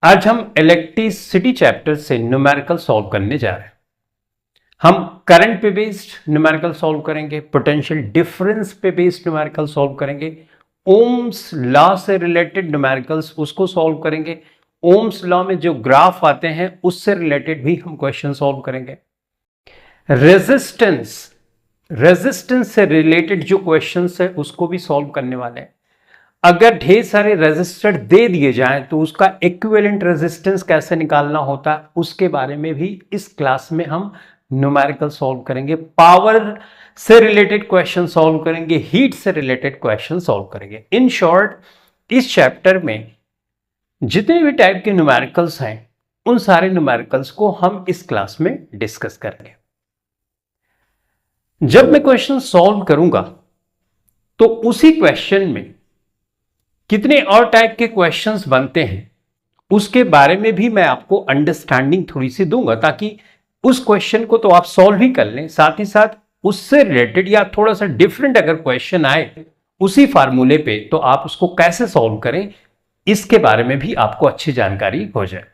आज हम electricity chapter से न्यूमेरिकल सॉल्व करने जा रहे हैं। हम करंट पे बेस्ड न्यूमेरिकल सॉल्व करेंगे, पोटेंशियल डिफरेंस पे बेस्ड न्यूमेरिकल सॉल्व करेंगे, ओम्स लॉ से रिलेटेड न्यूमेरिकल्स उसको सॉल्व करेंगे, ओम्स लॉ में जो ग्राफ आते हैं उससे रिलेटेड भी हम क्वेश्चन सॉल्व करेंगे। रेजिस्टेंस से रिलेटेड जो क्वेश्चंस है उसको भी सॉल्व करने वाले हैं। अगर ढेर सारे रेजिस्टर दे दिए जाएं तो उसका इक्विवेलेंट रेजिस्टेंस कैसे निकालना होता है उसके बारे में भी इस क्लास में हम न्यूमेरिकल सॉल्व करेंगे। पावर से रिलेटेड क्वेश्चन सॉल्व करेंगे, हीट से रिलेटेड क्वेश्चन सॉल्व करेंगे। इन शॉर्ट, इस चैप्टर में जितने भी टाइप के न्यूमेरिकल्स हैं उन सारे न्यूमेरिकल्स को हम इस क्लास में डिस्कस करेंगे। जब मैं क्वेश्चन सॉल्व करूंगा तो उसी क्वेश्चन में कितने और टाइप के क्वेश्चंस बनते हैं उसके बारे में भी मैं आपको अंडरस्टैंडिंग थोड़ी सी दूंगा, ताकि उस क्वेश्चन को तो आप सॉल्व ही कर लें, साथ ही साथ उससे रिलेटेड या थोड़ा सा डिफरेंट अगर क्वेश्चन आए उसी फार्मूले पे तो आप उसको कैसे सॉल्व करें इसके बारे में भी आपको अच्छी जानकारी हो जाए।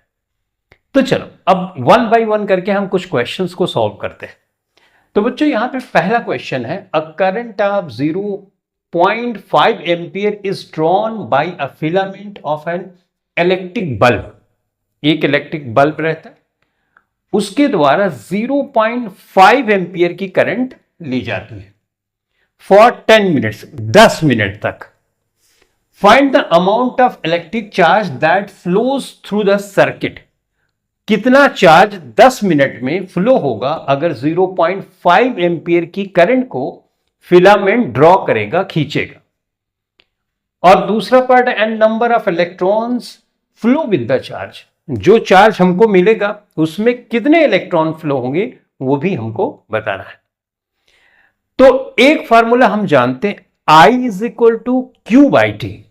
तो चलो अब वन बाय वन करके हम कुछ क्वेश्चंस को सॉल्व करते हैं। तो बच्चों यहां पे पहला क्वेश्चन है, a current of 0.5 ampere is drawn by a filament of an electric bulb. एक इलेक्ट्रिक बल्ब रहता है, उसके द्वारा 0.5 एम्पियर की करंट ली जाती है फॉर 10 मिनट्स, 10 मिनट तक। Find the amount of electric charge that flows through the circuit. कितना चार्ज 10 मिनट में फ्लो होगा अगर 0.5 एम्पियर की करंट को फिलामेंट ड्रॉ करेगा, खींचेगा। और दूसरा part, and number of electrons flow with the charge. जो चार्ज हमको मिलेगा उसमें कितने इलेक्ट्रॉन फ्लो होंगे वो भी हमको बताना है। तो एक फार्मूला हम जानते हैं, I is equal to Q by T.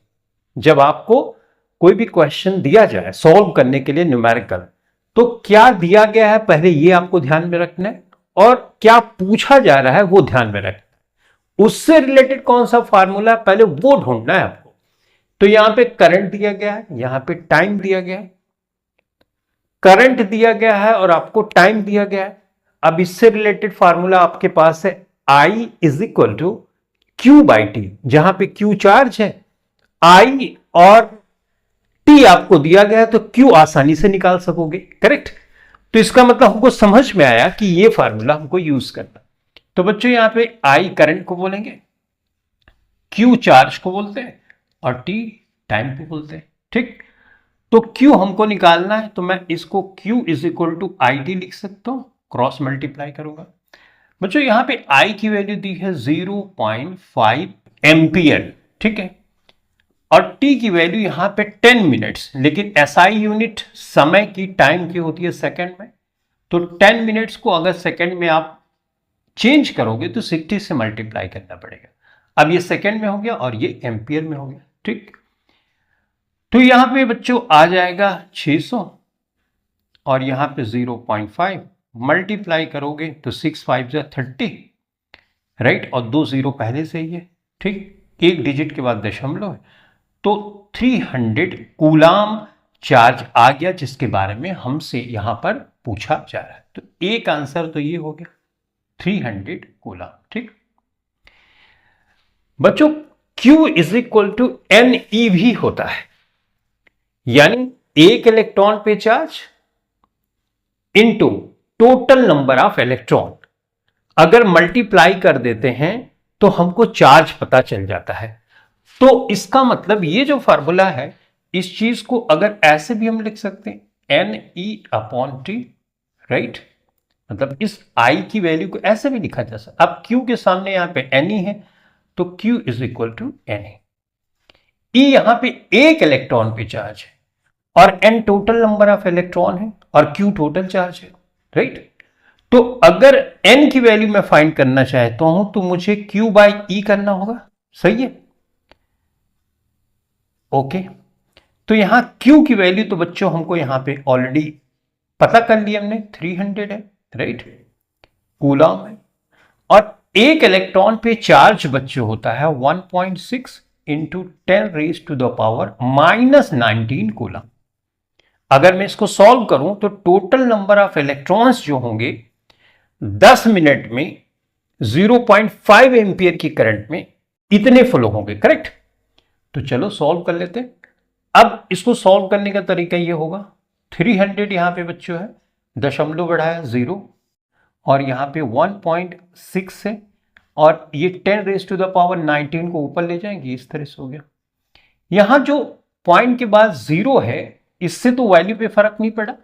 जब आपको कोई भी क्वेश्चन दिया जाए सॉल्व करने के लिए न्यूमेरिकल, तो क्या दिया गया है पहले ये आपको ध्यान में रखना है, और क्या पूछा जा रहा है वो ध्यान में रखना है। उससे रिलेटेड कौन सा फार्मूला है पहले वो ढूंढना है आपको। तो यहां पे करंट दिया गया है, यहां पे टाइम दिया गया है, करंट दिया गया है और आपको टाइम दिया गया है। अब इससे रिलेटेड फार्मूला आपके पास है, I is equal to Q by T. जहां पे क्यू चार्ज है, I और T आपको दिया गया है तो Q आसानी से निकाल सकोगे, करेक्ट। तो इसका मतलब हमको समझ में आया कि ये फार्मूला हमको यूज करना। तो बच्चों यहां पे I करंट को बोलेंगे, Q चार्ज को बोलते हैं और T टाइम को बोलते हैं, ठीक। तो Q हमको निकालना है तो मैं इसको Q is equal to IT लिख सकता हूं, क्रॉस मल्टीप्लाई करूंगा। बच्चों यहां पे I की वैल्यू दी है 0.5 एम्पियर, ठीक है, और T की वैल्यू यहां पे 10 मिनट्स, लेकिन SI यूनिट समय की, टाइम की होती है सेकंड में। तो 10 मिनट्स को अगर सेकंड में आप चेंज करोगे तो 60 से मल्टीप्लाई करना पड़ेगा। अब ये सेकंड में हो गया और ये एम्पियर में हो गया, ठीक। तो यहां पे बच्चों आ जाएगा 600 और यहां पे 0.5 मल्टीप्लाई करोगे तो 6 5 30, राइट, और 2 0 पहले से ही है, ठीक। एक डिजिट के बाद दशमलव है, तो 300 कूलाम चार्ज आ गया, जिसके बारे में हमसे यहां पर पूछा जा रहा है। तो एक आंसर तो ये हो गया 300 कूलाम, ठीक। बच्चों Q is equal to NE भी होता है, यानी एक इलेक्ट्रॉन पे charge into total number of electron. अगर मल्टीप्लाई कर देते हैं तो हमको चार्ज पता चल जाता है। तो इसका मतलब ये जो फार्मूला है, इस चीज को अगर ऐसे भी हम लिख सकते हैं, NE अपॉन टी, राइट। मतलब इस I की वैल्यू को ऐसे भी लिखा जा सकता। अब Q के सामने यहां पे NE है तो Q is equal to NE। E यहां पे एक इलेक्ट्रॉन पे चार्ज है और N total number of electron है और Q टोटल चार्ज है, राइट। तो अगर N की वैल्यू मैं फाइंड करना चाहता हूं तो मुझे Q बाई E करना होगा, सही है, ओके। तो यहां Q की वैल्यू तो बच्चों हमको यहां पे ऑलरेडी पता कर लिया हमने, 300 है, राइट, कूलम है। और एक इलेक्ट्रॉन पे चार्ज बच्चों होता है 1.6 into 10 raise to the power -19 coulomb. अगर मैं इसको सॉल्व करूं तो टोटल नंबर ऑफ इलेक्ट्रॉन्स जो होंगे 10 मिनट में 0.5 एम्पियर की करंट में इतने फ्लो होंगे, करेक्ट। तो चलो सॉल्व कर लेते हैं। अब इसको सॉल्व करने का तरीका ये होगा, 300 यहां पे बच्चों है, दशमलव बढ़ाया 0, और यहां पे 1.6 है, और ये 10⁻19 को ऊपर ले जाएंगे, इस तरह से हो गया। यहां जो पॉइंट के बाद 0 है, इससे तो वैल्यू पे फर्क नहीं पड़ा।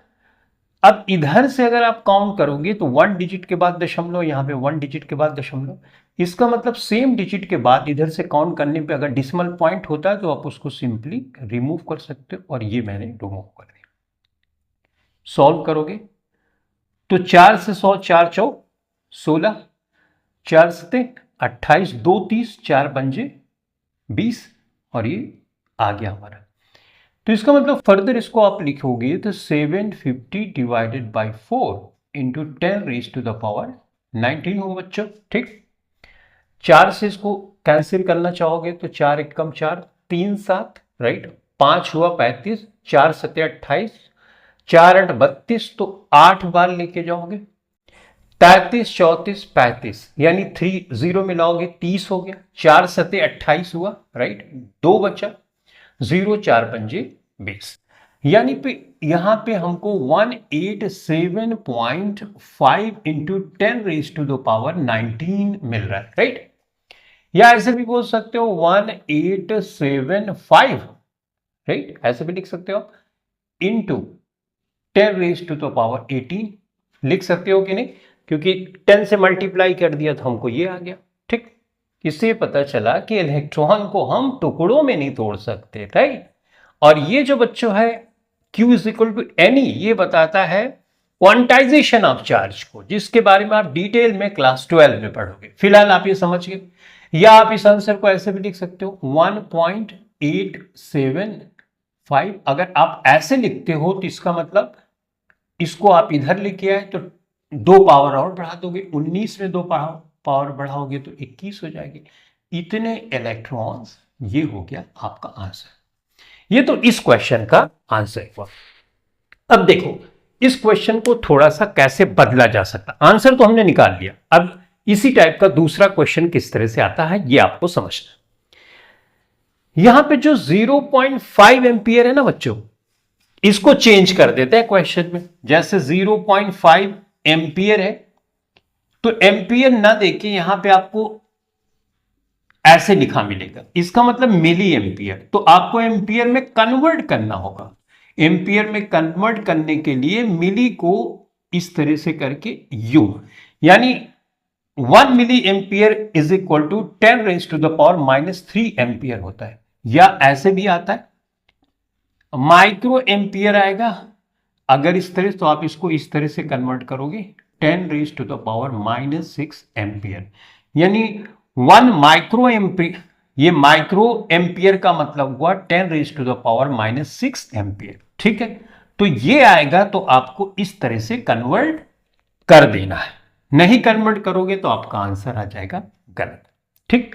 अब इधर से अगर आप काउंट करोगे तो 1 डिजिट के बाद दशमलव, यहां पे 1 डिजिट के बाद दशमलव, इसका मतलब सेम डिजिट के बाद इधर से काउंट करने पे अगर डिसिमल पॉइंट होता है तो आप उसको सिंपली रिमूव कर सकते हो, और ये मैंने रिमूव कर दिया। सॉल्व करोगे तो 4 से 100, 4 चौक 16, 4 सते 28, 2 30, 4 पंजे 20, और ये आ गया हमारा। तो इसका मतलब फर्दर इसको आप लिखोगे तो 750 डिवाइडेड बाई 4 इंटू 10⁻19 होगा बच्चों, ठीक। 4 से इसको कैंसिल करना चाहोगे तो 4 एकम 4, 3 7, राइट, 5 हुआ 35, 4 सते 28, 4 8 32, तो 8 बार लेके जाओगे, 33 34 35, यानी 3 0 मिलाओगे 30 हो गया, 4 सते 28 हुआ, राइट, 2 बचा, 0 4 पंजे 20, यानी पे यहां पे हमको 187.5 इंटू 10⁻19 मिल रहा है, राइट। या ऐसे भी बोल सकते हो 1875, राइट, ऐसे भी लिख सकते हो, इंटू 10⁻18 लिख सकते हो कि नहीं, क्योंकि 10 से मल्टीप्लाई कर दिया तो हमको ये आ गया, ठीक। इससे पता चला कि इलेक्ट्रॉन को हम टुकड़ों में नहीं तोड़ सकते, राइट। और ये जो बच्चों है Q is equal to NE, ये बताता है क्वांटाइजेशन ऑफ चार्ज को, जिसके बारे में आप डिटेल में क्लास 12 में पढ़ोगे। फिलहाल आप ये समझ गए। या आप इस आंसर को ऐसे भी लिख सकते हो 1.875। अगर आप ऐसे लिखते हो तो इसका मतलब इसको आप इधर लेके आए तो 2 पावर और बढ़ा दोगे, 19 में 2 पावर बढ़ाओगे तो 21 हो जाएगी। इतने इलेक्ट्रॉन्स, ये हो गया आपका आंसर। ये तो इस क्वेश्चन का आंसर हुआ। अब देखो इस क्वेश्चन को थोड़ा सा कैसे बदला जा सकता। आंसर तो हमने निकाल लिया, अब इसी टाइप का दूसरा क्वेश्चन किस तरह से आता है ये आपको समझना। यहां पे जो 0.5 एम्पियर है ना बच्चों, इसको चेंज कर देते हैं क्वेश्चन में। जैसे 0.5 एम्पियर है तो एम्पियर ना देके यहां पे आपको ऐसे लिखा मिलेगा, इसका मतलब मिली एम्पियर। तो आपको एम्पियर में कन्वर्ट करना होगा। एम्पियर में कन्वर्ट करने के लिए मिली को इस तरह से करके यू, यानी 1 milli ampere is equal to 10⁻³ ampere होता है। या ऐसे भी आता है माइक्रो एम्पियर आएगा। अगर इस तरह तो आप इसको इस तरह से कन्वर्ट करोगे 10⁻⁻6 एम्पियर, यानी 1 माइक्रो एम्पियर। ये माइक्रो एम्पियर का मतलब हुआ 10⁻⁻6 एम्पियर, ठीक है। तो ये आएगा तो आपको इस तरह से कन्वर्ट कर देना है, नहीं कन्वर्ट करोगे तो आपका आंसर आ जाएगा गलत, ठीक।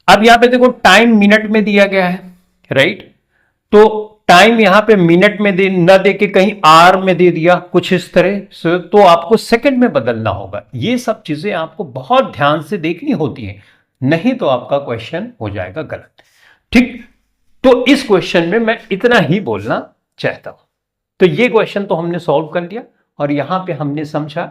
अब यहां पे देखो टाइम मिनट में दिया गया है, राइट। तो टाइम यहां पे मिनट में न दे के कहीं आर में दे दिया कुछ इस तरह से, तो आपको सेकंड में बदलना होगा। ये सब चीजें आपको बहुत ध्यान से देखनी होती हैं, नहीं तो आपका क्वेश्चन हो जाएगा गलत, ठीक। तो इस क्वेश्चन में मैं इतना ही बोलना चाहता हूं। तो ये क्वेश्चन तो हमने सॉल्व कर लिया, और यहां पे हमने समझा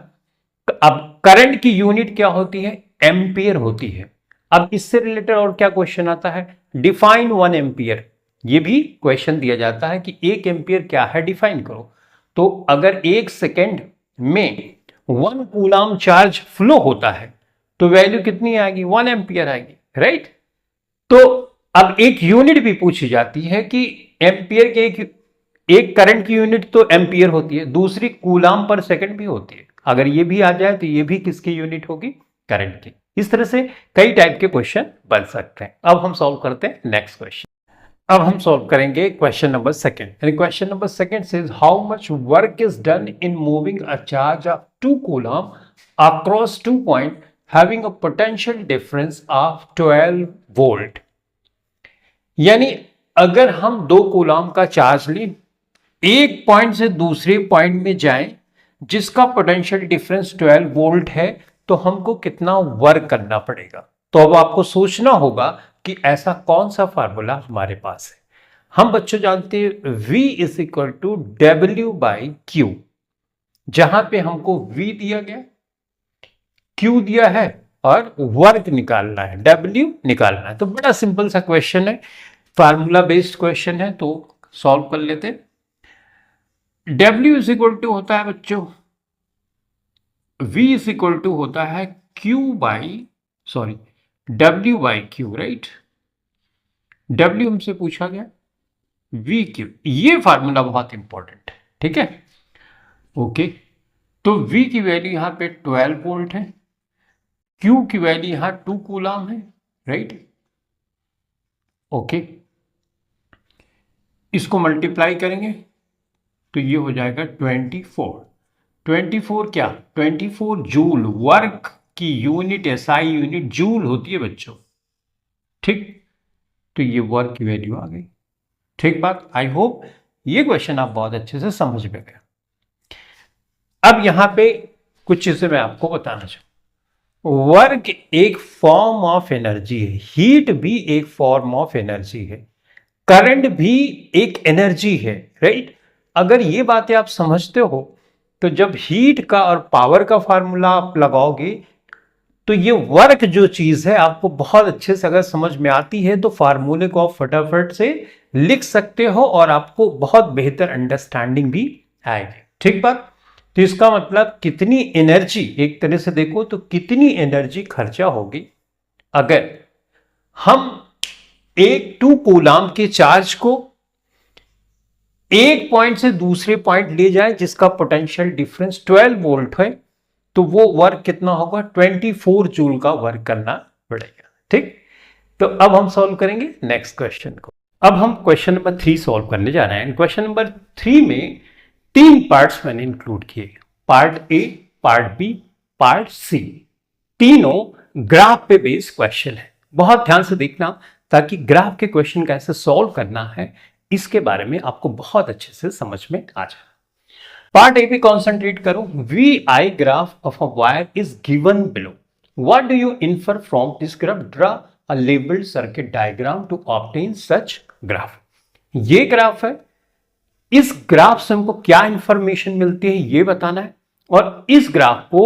अब करंट की यूनिट क्या होती है, एम्पियर होती है। अब इससे रिलेटेड और क्या क्वेश्चन आता है, डिफाइन 1 एम्पियर। ये भी क्वेश्चन दिया जाता है कि 1 एम्पियर क्या है, डिफाइन करो। तो अगर 1 सेकेंड में 1 कूलाम चार्ज फ्लो होता है तो वैल्यू कितनी आएगी, 1 एम्पियर आएगी, राइट। तो अब एक यूनिट भी पूछी जाती है कि एम्पियर के एक करंट की यूनिट तो एम्पियर होती है, दूसरी कूलाम पर सेकंड भी होती है। अगर ये भी आ जाए तो ये भी किसकी यूनिट होगी, करंट की। इस तरह से कई टाइप के क्वेश्चन बन सकते हैं। अब हम सॉल्व करते हैं नेक्स्ट क्वेश्चन। अब हम सॉल्व करेंगे question number 2। Question number 2 says how much work is done in moving a charge of 2 coulomb across 2 point having a potential difference of 12 volt. यानी अगर हम 2 कूलम का चार्ज लें एक पॉइंट से दूसरे पॉइंट में जाए जिसका पोटेंशियल डिफरेंस 12 वोल्ट है, तो हमको कितना वर्क करना पड़ेगा। तो अब आपको सोचना होगा कि ऐसा कौन सा फार्मूला हमारे पास है। हम बच्चों जानते हैं V is equal to W by Q, जहां पे हमको V दिया गया, Q दिया है और वर्क निकालना है, W निकालना है। तो बड़ा सिंपल सा क्वेश्चन है, फार्मूला बेस्ड क्वेश्चन है, तो सॉल्व कर लेते हैं। W इज इक्वल टू होता है बच्चों, V इज इक्वल टू होता है W by Q, right. W हमसे पूछा गया, V क्यू, ये फार्मूला बहुत इंपॉर्टेंट है, ठीक है, ओके। तो V की वैल्यू यहां पे 12 वोल्ट है, Q की वैल्यू यहां 2 कूलम है, राइट, ओके। इसको मल्टीप्लाई करेंगे तो ये हो जाएगा 24 क्या, 24 जूल। वर्क की यूनिट एसआई यूनिट जूल होती है बच्चों, ठीक। तो ये वर्क की वैल्यू आ गई, ठीक बात। आई होप ये क्वेश्चन आप बहुत अच्छे से समझ में गए। अब यहां पे कुछ चीजें मैं आपको बताना चाहूं। वर्क एक फॉर्म ऑफ एनर्जी है, हीट भी एक फॉर्म ऑफ एनर्जी है, करंट भी एक एनर्जी है, राइट। अगर ये बातें आप समझते हो तो जब हीट का और पावर का फार्मूला आप लगाओगे तो ये वर्क जो चीज है आपको बहुत अच्छे से अगर समझ में आती है तो फार्मूले को आप फटाफट से लिख सकते हो और आपको बहुत बेहतर अंडरस्टैंडिंग भी आएगी, ठीक बात। तो इसका मतलब कितनी एनर्जी, एक तरह से देखो तो कितनी एनर्जी खर्चा होगी अगर हम एक 2 कूलम के चार्ज को एक पॉइंट से दूसरे पॉइंट ले जाए जिसका पोटेंशियल डिफरेंस 12 वोल्ट है, तो वो वर्क कितना होगा, 24 जूल का वर्क करना पड़ेगा, ठीक। तो अब हम सॉल्व करेंगे नेक्स्ट क्वेश्चन को। अब हम क्वेश्चन नंबर 3 सॉल्व करने जा रहे हैं। क्वेश्चन नंबर 3 में 3 पार्ट्स मैंने इंक्लूड किए, part A, part B, part C. तीनों ग्राफ पे बेस्ड क्वेश्चन है। बहुत ध्यान से देखना ताकि ग्राफ के क्वेश्चन कैसे सॉल्व करना है इसके बारे में आपको बहुत अच्छे से समझ में आ जाए। पार्ट ए पे कॉन्सेंट्रेट करो। V I graph of a wire is given below, what do you infer from this graph, draw a labelled circuit diagram to obtain such graph. ये ग्राफ है, इस ग्राफ से हमको क्या इंफॉर्मेशन मिलती है ये बताना है, और इस ग्राफ को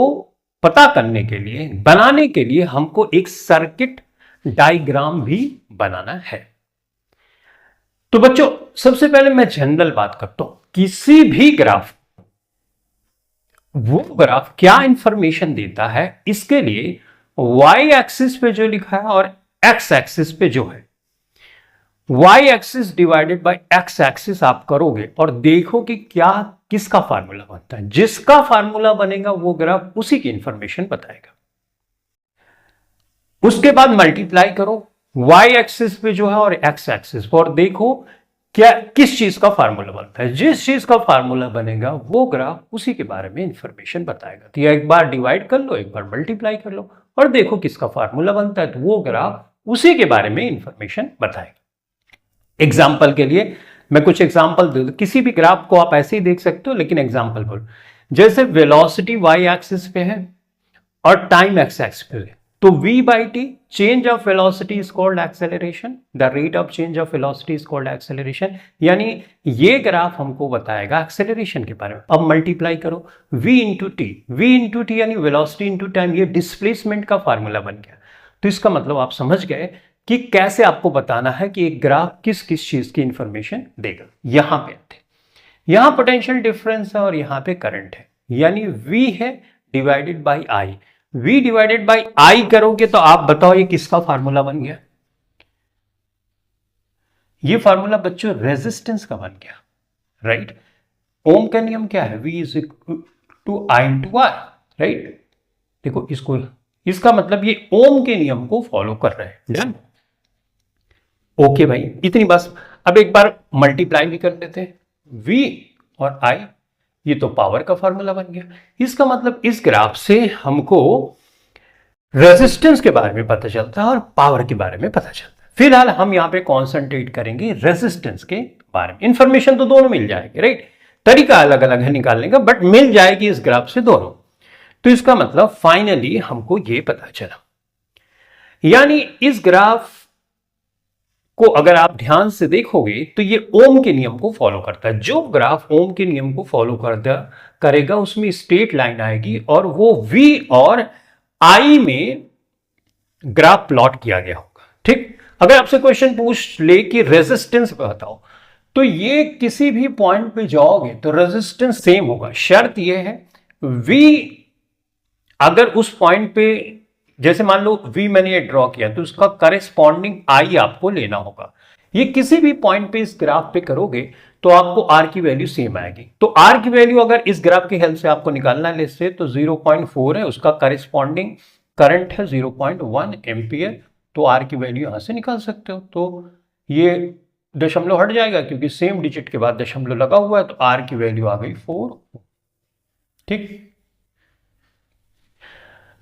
पता करने के लिए, बनाने के लिए हमको एक सर्किट डायग्राम भी बनाना है। तो बच्चों सबसे पहले मैं जनरल बात करता हूं, किसी भी ग्राफ, वो ग्राफ क्या इंफॉर्मेशन देता है इसके लिए y एक्सिस पे जो लिखा है और x एक्सिस पे जो है, y axis divided by x axis आप करोगे और देखो कि क्या किसका फार्मूला बनता है। जिसका फार्मूला बनेगा वो ग्राफ उसी की इंफॉर्मेशन बताएगा। उसके बाद मल्टीप्लाई करो y एक्सिस पे जो है और x एक्सिस पर, और देखो क्या किस चीज का फार्मूला बनता है। जिस चीज का फार्मूला बनेगा वो ग्राफ उसी के बारे में इंफॉर्मेशन बताएगा। तो एक बार डिवाइड कर लो, एक बार मल्टीप्लाई कर लो और देखो किसका फार्मूला बनता है, तो वो ग्राफ उसी के बारे में इंफॉर्मेशन बताएगा। एग्जाम्पल के लिए मैं कुछ एग्जाम्पल दे दूं, किसी भी ग्राफ को आप ऐसे ही देख सकते हो लेकिन एग्जाम्पल बोलो। जैसे वेलोसिटी y एक्सिस पे है और टाइम x एक्सिस पे है, तो v by t, change of velocity is called acceleration, the rate of change of velocity is called acceleration। यानी ये ग्राफ हमको बताएगा एक्सेलरेशन के बारे में। अब मल्टीप्लाई करो v इंटू टी यानी वेलोसिटी इंटू टाइम, ये डिस्प्लेसमेंट का फार्मूला बन गया। तो इसका मतलब आप समझ गए कि कैसे आपको बताना है कि एक ग्राफ किस किस चीज की इंफॉर्मेशन देगा। यहां पे आते, यहां पोटेंशियल डिफरेंस है और यहां पे करंट है, यानी v है divided by I. v divided by I करोगे तो आप बताओ ये किसका फार्मूला बन गया। ये फार्मूला बच्चों रेजिस्टेंस का बन गया, राइट। ओम का नियम क्या है, v is equal to I into R, right. देखो इसको, इसका मतलब ये ओम के नियम को फॉलो कर रहे हैं। डन, ओके भाई, इतनी बस। अब एक बार मल्टीप्लाई भी कर लेते हैं, v और i, ये तो पावर का फार्मूला बन गया। इसका मतलब इस ग्राफ से हमको रेजिस्टेंस के बारे में पता चलता है और पावर के बारे में पता चलता है। फिलहाल हम यहां पे कॉन्सेंट्रेट करेंगे रेजिस्टेंस के बारे में। इंफॉर्मेशन तो दोनों मिल जाएगी, राइट, तरीका अलग अलग है निकालने का, बट मिल जाएगी इस ग्राफ से दोनों। तो इसका मतलब फाइनली हमको ये पता चला, यानी इस ग्राफ को अगर आप ध्यान से देखोगे तो ये ओम के नियम को फॉलो करता है। जो ग्राफ ओम के नियम को फॉलो करेगा उसमें स्ट्रेट लाइन आएगी और वो V और I में ग्राफ प्लॉट किया गया होगा। ठीक, अगर आपसे क्वेश्चन पूछ ले कि रेजिस्टेंस बताओ, तो ये किसी भी पॉइंट पे जाओगे तो रेजिस्टेंस सेम होगा। शर्त ये है V अगर उस पॉइंट पे, जैसे मान लो V मैंने ये ड्रॉ किया, तो उसका करेस्पॉन्डिंग I आपको लेना होगा। ये किसी भी पॉइंट पे इस ग्राफ पे करोगे तो आपको R की वैल्यू सेम आएगी। तो R की वैल्यू अगर इस ग्राफ की हेल्प से आपको निकालना है लिस्ट से, तो 0.4 है, उसका करेस्पॉन्डिंग करंट है 0.1 एम्पियर, तो R की वैल्यू यहां से निकाल सकते हो। तो ये दशमलव हट जाएगा क्योंकि सेम डिजिट के बाद दशमलव लगा हुआ है, तो R की वैल्यू आ गई 4। ठीक,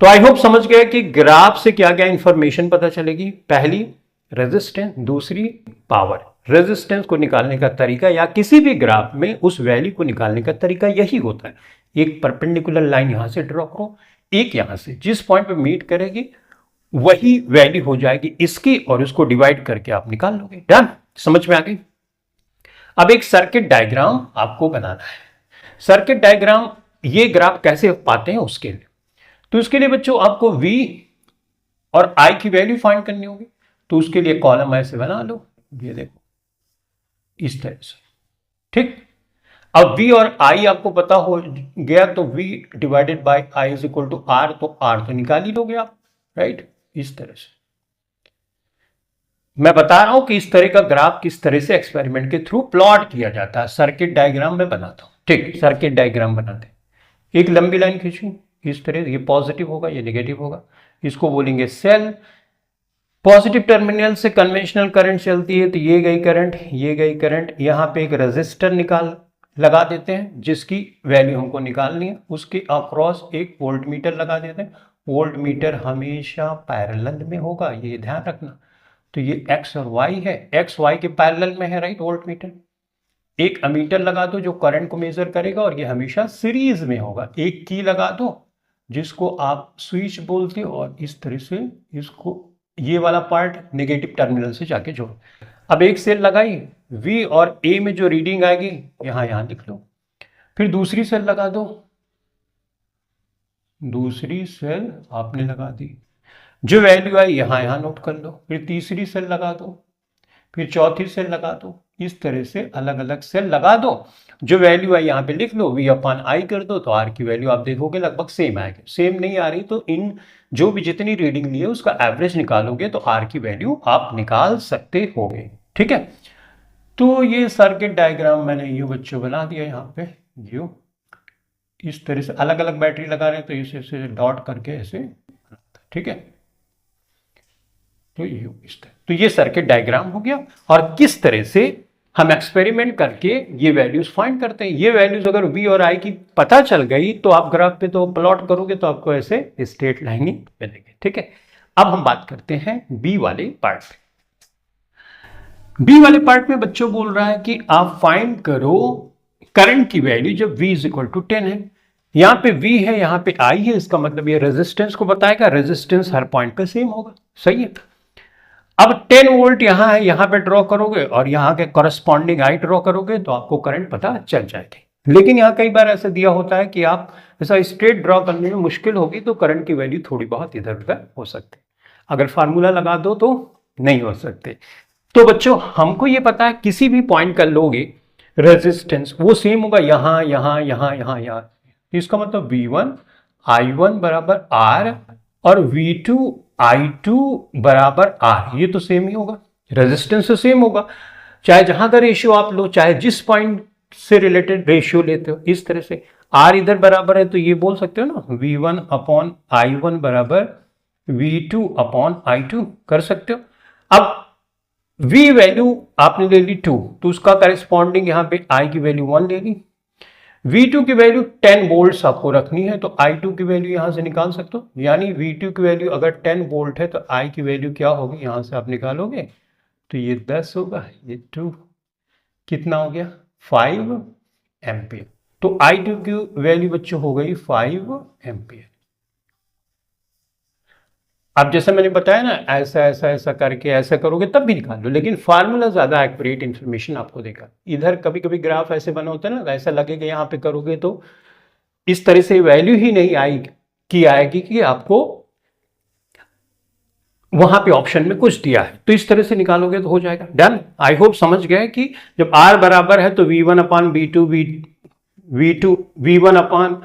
तो आई होप समझ गए कि ग्राफ से क्या क्या इंफॉर्मेशन पता चलेगी। पहली रेजिस्टेंस, दूसरी पावर। रेजिस्टेंस को निकालने का तरीका या किसी भी ग्राफ में उस वैल्यू को निकालने का तरीका यही होता है, एक परपेंडिकुलर लाइन यहां से ड्रॉ करो, एक यहां से, जिस पॉइंट पे मीट करेगी वही वैल्यू हो जाएगी इसकी, और उसको डिवाइड करके आप निकाल लोगे। डन, समझ में आ गई। अब एक सर्किट डायग्राम आपको बनाना है। सर्किट डायग्राम ये ग्राफ कैसे पाते हैं उसके लिए, तो इसके लिए बच्चों आपको V और I की वैल्यू फाइंड करनी होगी। तो उसके लिए कॉलम ऐसे बना लो, ये देखो इस तरह से। ठीक, अब V और I आपको पता हो गया, तो V divided by I is equal to R, तो R तो निकाल ही लोगे आप, राइट, इस तरह से। मैं बता रहा हूं कि इस तरह का ग्राफ किस तरह से एक्सपेरिमेंट के थ्रू प्लॉट किया जाता है। सर्किट डायग्राम में बनाता हूं। ठीक, सर्किट डायग्राम बनाते हैं। एक लंबी लाइन खींची इस तरह, ये पॉजिटिव होगा, ये नेगेटिव होगा, इसको बोलेंगे सेल। पॉजिटिव टर्मिनल से कन्वेंशनल करंट चलती है, तो ये गई करंट, ये गई करंट। यहां पे एक रेजिस्टर लगा देते हैं जिसकी वैल्यू हमको निकालनी है, उसके अक्रॉस एक वोल्ट मीटर लगा देते हैं। वोल्ट मीटर हमेशा पैरेलल में होगा, ये ध्यान रखना। तो ये एक्स और वाई है, एक्स वाई के पैरेलल में है, राइट, वोल्ट मीटर। एक अमीटर लगा दो जो करंट को मेजर करेगा, और ये हमेशा सीरीज में होगा। एक की लगा दो जिसको आप स्विच बोलते हो, और इस तरह से इसको, ये वाला पार्ट नेगेटिव टर्मिनल से जाके जोड़ो। अब एक सेल लगाई, V और A में जो रीडिंग आएगी यहां लिख लो। फिर दूसरी सेल लगा दो, दूसरी सेल आपने लगा दी, जो वैल्यू आई यहां नोट कर लो। फिर तीसरी सेल लगा दो, फिर चौथी सेल लगा दो। इस तरह से अलग अलग सेल लगा दो, जो वैल्यू आई यहाँ पे लिख लो, V अपॉन I कर दो, तो R की वैल्यू आप देखोगे लगभग सेम आएगी। सेम नहीं आ रही तो इन जो भी जितनी रीडिंग ली है उसका एवरेज निकालोगे तो R की वैल्यू आप निकाल सकते होगे। ठीक है, तो ये सर्किट डायग्राम मैंने यू बच्चों बना दिया यहाँ पे। यू इस तरह से अलग अलग बैटरी लगा रहे हैं तो इसे डॉट करके ऐसे, ठीक है, तो ये इस तरह। तो ये सर्किट डायग्राम हो गया, और किस तरह से हम एक्सपेरिमेंट करके ये वैल्यूज फाइंड करते हैं। ये वैल्यूज अगर V और I की पता चल गई तो आप ग्राफ पे तो प्लॉट करोगे तो आपको ऐसे स्ट्रेट लाइन ही मिलेगी। ठीक है, अब हम बात करते हैं B वाले पार्ट पे। B वाले पार्ट में बच्चों बोल रहा है कि आप फाइंड करो करंट की वैल्यू जब V इज इक्वल टू 10 है। यहां पे V है, यहां पे I है, इसका मतलब ये रेजिस्टेंस को बताएगा। रेजिस्टेंस हर पॉइंट पे सेम होगा, सही है। अब 10 वोल्ट यहां है, यहां पे ड्रॉ करोगे और यहां के कॉरेस्पॉन्डिंग आई ड्रॉ करोगे तो आपको करंट पता चल जाएगी। लेकिन यहां कई बार ऐसा दिया होता है कि आप ऐसा स्ट्रेट ड्रॉ करने में मुश्किल होगी, तो करंट की वैल्यू थोड़ी बहुत इधर उधर हो सकती है। अगर फार्मूला लगा दो तो नहीं हो सकते। तो बच्चों हमको ये पता है किसी भी पॉइंट कर लोगे रेजिस्टेंस वो सेम होगा, यहां यहां यहां यहां यहां। इसका मतलब V1 I1 बराबर R और V2 I2 बराबर R, ये तो सेम ही होगा, रेजिस्टेंस तो सेम होगा। चाहे जहां का रेशियो आप लो, चाहे जिस पॉइंट से रिलेटेड रेशियो लेते हो, इस तरह से R इधर बराबर है तो ये बोल सकते हो ना V1 अपॉन I1 बराबर V2 अपॉन I2 कर सकते हो। अब V वैल्यू आपने ले ली 2, तो उसका करेस्पॉन्डिंग यहां पे I की वैल्यू 1 ले ली। V2 की वैल्यू 10 वोल्ट आपको रखनी है, तो I2 की वैल्यू यहां से निकाल सकते हो। यानी V2 की वैल्यू अगर 10 वोल्ट है तो I की वैल्यू क्या होगी, यहां से आप निकालोगे तो ये 10 होगा, ये 2। कितना हो गया 5 एम्पियर। तो I2 की वैल्यू बच्चों हो गई 5 एम्पियर। अब जैसे मैंने बताया ना, ऐसा ऐसा ऐसा करके ऐसा करोगे तब भी निकाल लो, लेकिन फार्मूला ज्यादा एक्यूरेट इंफॉर्मेशन आपको देगा। इधर कभी कभी ग्राफ ऐसे बना होता है ना, ऐसा लगेगा यहाँ पे करोगे तो इस तरह से वैल्यू ही नहीं आएगी कि आपको वहां पे ऑप्शन में कुछ दिया है, तो इस तरह से निकालोगे तो हो जाएगा। डन। आई होप समझ गए कि जब R बराबर है तो V1 अपान V2 V1 अपान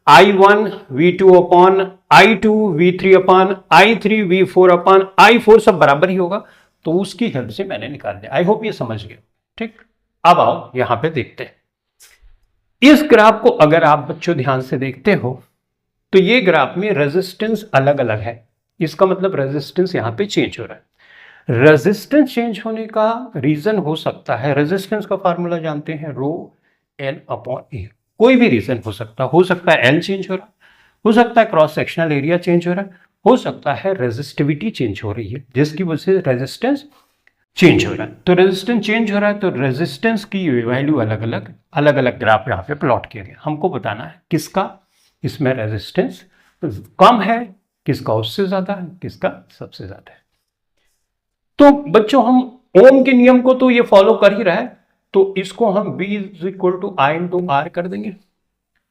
I1 V2 अपान I2 V3 अपान I3 V4 अपान I4 सब बराबर ही होगा, तो उसकी हेल्प से मैंने निकाल दिया। आई होप ये समझ गए। ठीक, अब आओ यहां पे देखते हैं इस ग्राफ को। अगर आप बच्चों ध्यान से देखते हो तो ये ग्राफ में रेजिस्टेंस अलग अलग है, इसका मतलब रेजिस्टेंस यहां पे चेंज हो रहा है। रेजिस्टेंस चेंज होने का रीजन हो सकता है, रेजिस्टेंस का फार्मूला जानते हैं, रो एल अपॉन ए। कोई भी रीजन हो सकता है एल चेंज हो रहा है, हो सकता है क्रॉस सेक्शनल एरिया चेंज हो रहा है, हो सकता है रेजिस्टिविटी चेंज हो रही है जिसकी वजह से रेजिस्टेंस चेंज हो रहा है। तो रेजिस्टेंस चेंज हो रहा है तो रेजिस्टेंस की वैल्यू अलग अलग ग्राफ यहाँ पे प्लॉट किया गया। हमको बताना है किसका इसमें रेजिस्टेंस कम है, किसका उससे ज्यादा है, किसका सबसे ज्यादा है। तो बच्चों हम ओम के नियम को तो ये फॉलो कर ही रहा है, तो इसको हम B = I/R कर देंगे,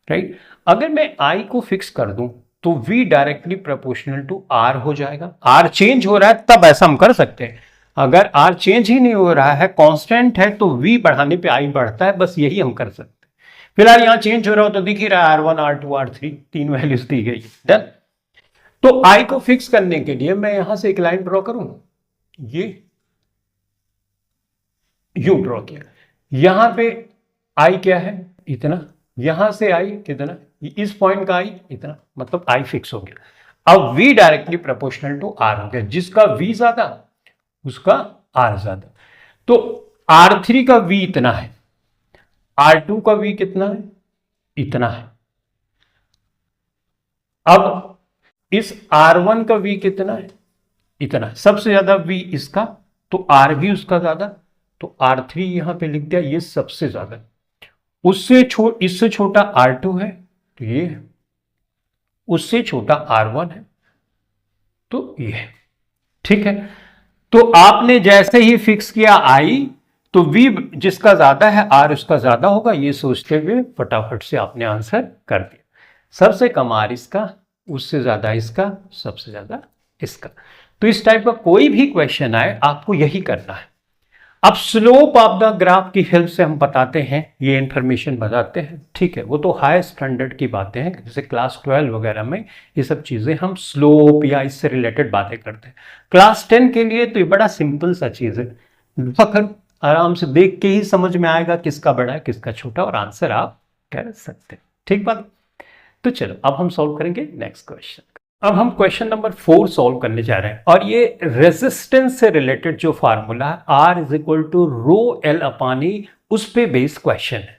राइट। अगर मैं I को फिक्स कर दूं तो V directly proportional to R हो जाएगा। R चेंज हो रहा है तब ऐसा हम कर सकते हैं, अगर R चेंज ही नहीं हो रहा है, कांस्टेंट है, तो V बढ़ाने पे I बढ़ता है, बस यही हम कर सकते हैं। फिलहाल यहां चेंज हो रहा हो तो दिख ही रहा है R1 R2 R3 तीन वैल्यूज दी गई। डन। तो I को फिक्स करने के लिए मैं यहां से एक लाइन ड्रॉ करूं, ये यू ड्रॉ किया, यहां पे I क्या है इतना, यहां से I कितना, इस पॉइंट का I इतना, मतलब I फिक्स हो गया। अब V directly proportional to R हो गया, जिसका V ज्यादा उसका R ज्यादा। तो R3 का V इतना है, R2 का V कितना है, इतना है। अब इस R1 का V कितना है, इतना है। सबसे ज्यादा V इसका, तो R भी उसका ज्यादा, तो R3 यहां पे लिख दिया, ये सबसे ज्यादा। इससे छोटा R2 है तो ये है, उससे छोटा R1 है तो ये है। ठीक है, तो आपने जैसे ही फिक्स किया I, तो V जिसका ज्यादा है R उसका ज्यादा होगा, ये सोचते हुए फटाफट से आपने आंसर कर दिया। सबसे कम R इसका, उससे ज्यादा इसका, सबसे ज्यादा इसका। तो इस टाइप का कोई भी क्वेश्चन आए आपको यही करना है। अब स्लोप ऑफ द ग्राफ की हेल्प से हम बताते हैं, ये इंफॉर्मेशन बताते हैं, ठीक है। वो तो हाई स्टैंडर्ड की बातें हैं, जैसे क्लास 12 वगैरह में ये सब चीजें हम स्लोप या इससे रिलेटेड बातें करते हैं। क्लास 10 के लिए तो ये बड़ा सिंपल सा चीज है, फकर आराम से देख के ही समझ में आएगा किसका बड़ा है किसका छोटा, और आंसर आप कर सकते हैं। ठीक बात। तो चलो अब हम सॉल्व करेंगे नेक्स्ट क्वेश्चन। अब हम क्वेश्चन नंबर 4 सॉल्व करने जा रहे हैं, और ये रेजिस्टेंस से रिलेटेड जो फार्मूला है R = ρL/E, उस पे बेस्ड क्वेश्चन है।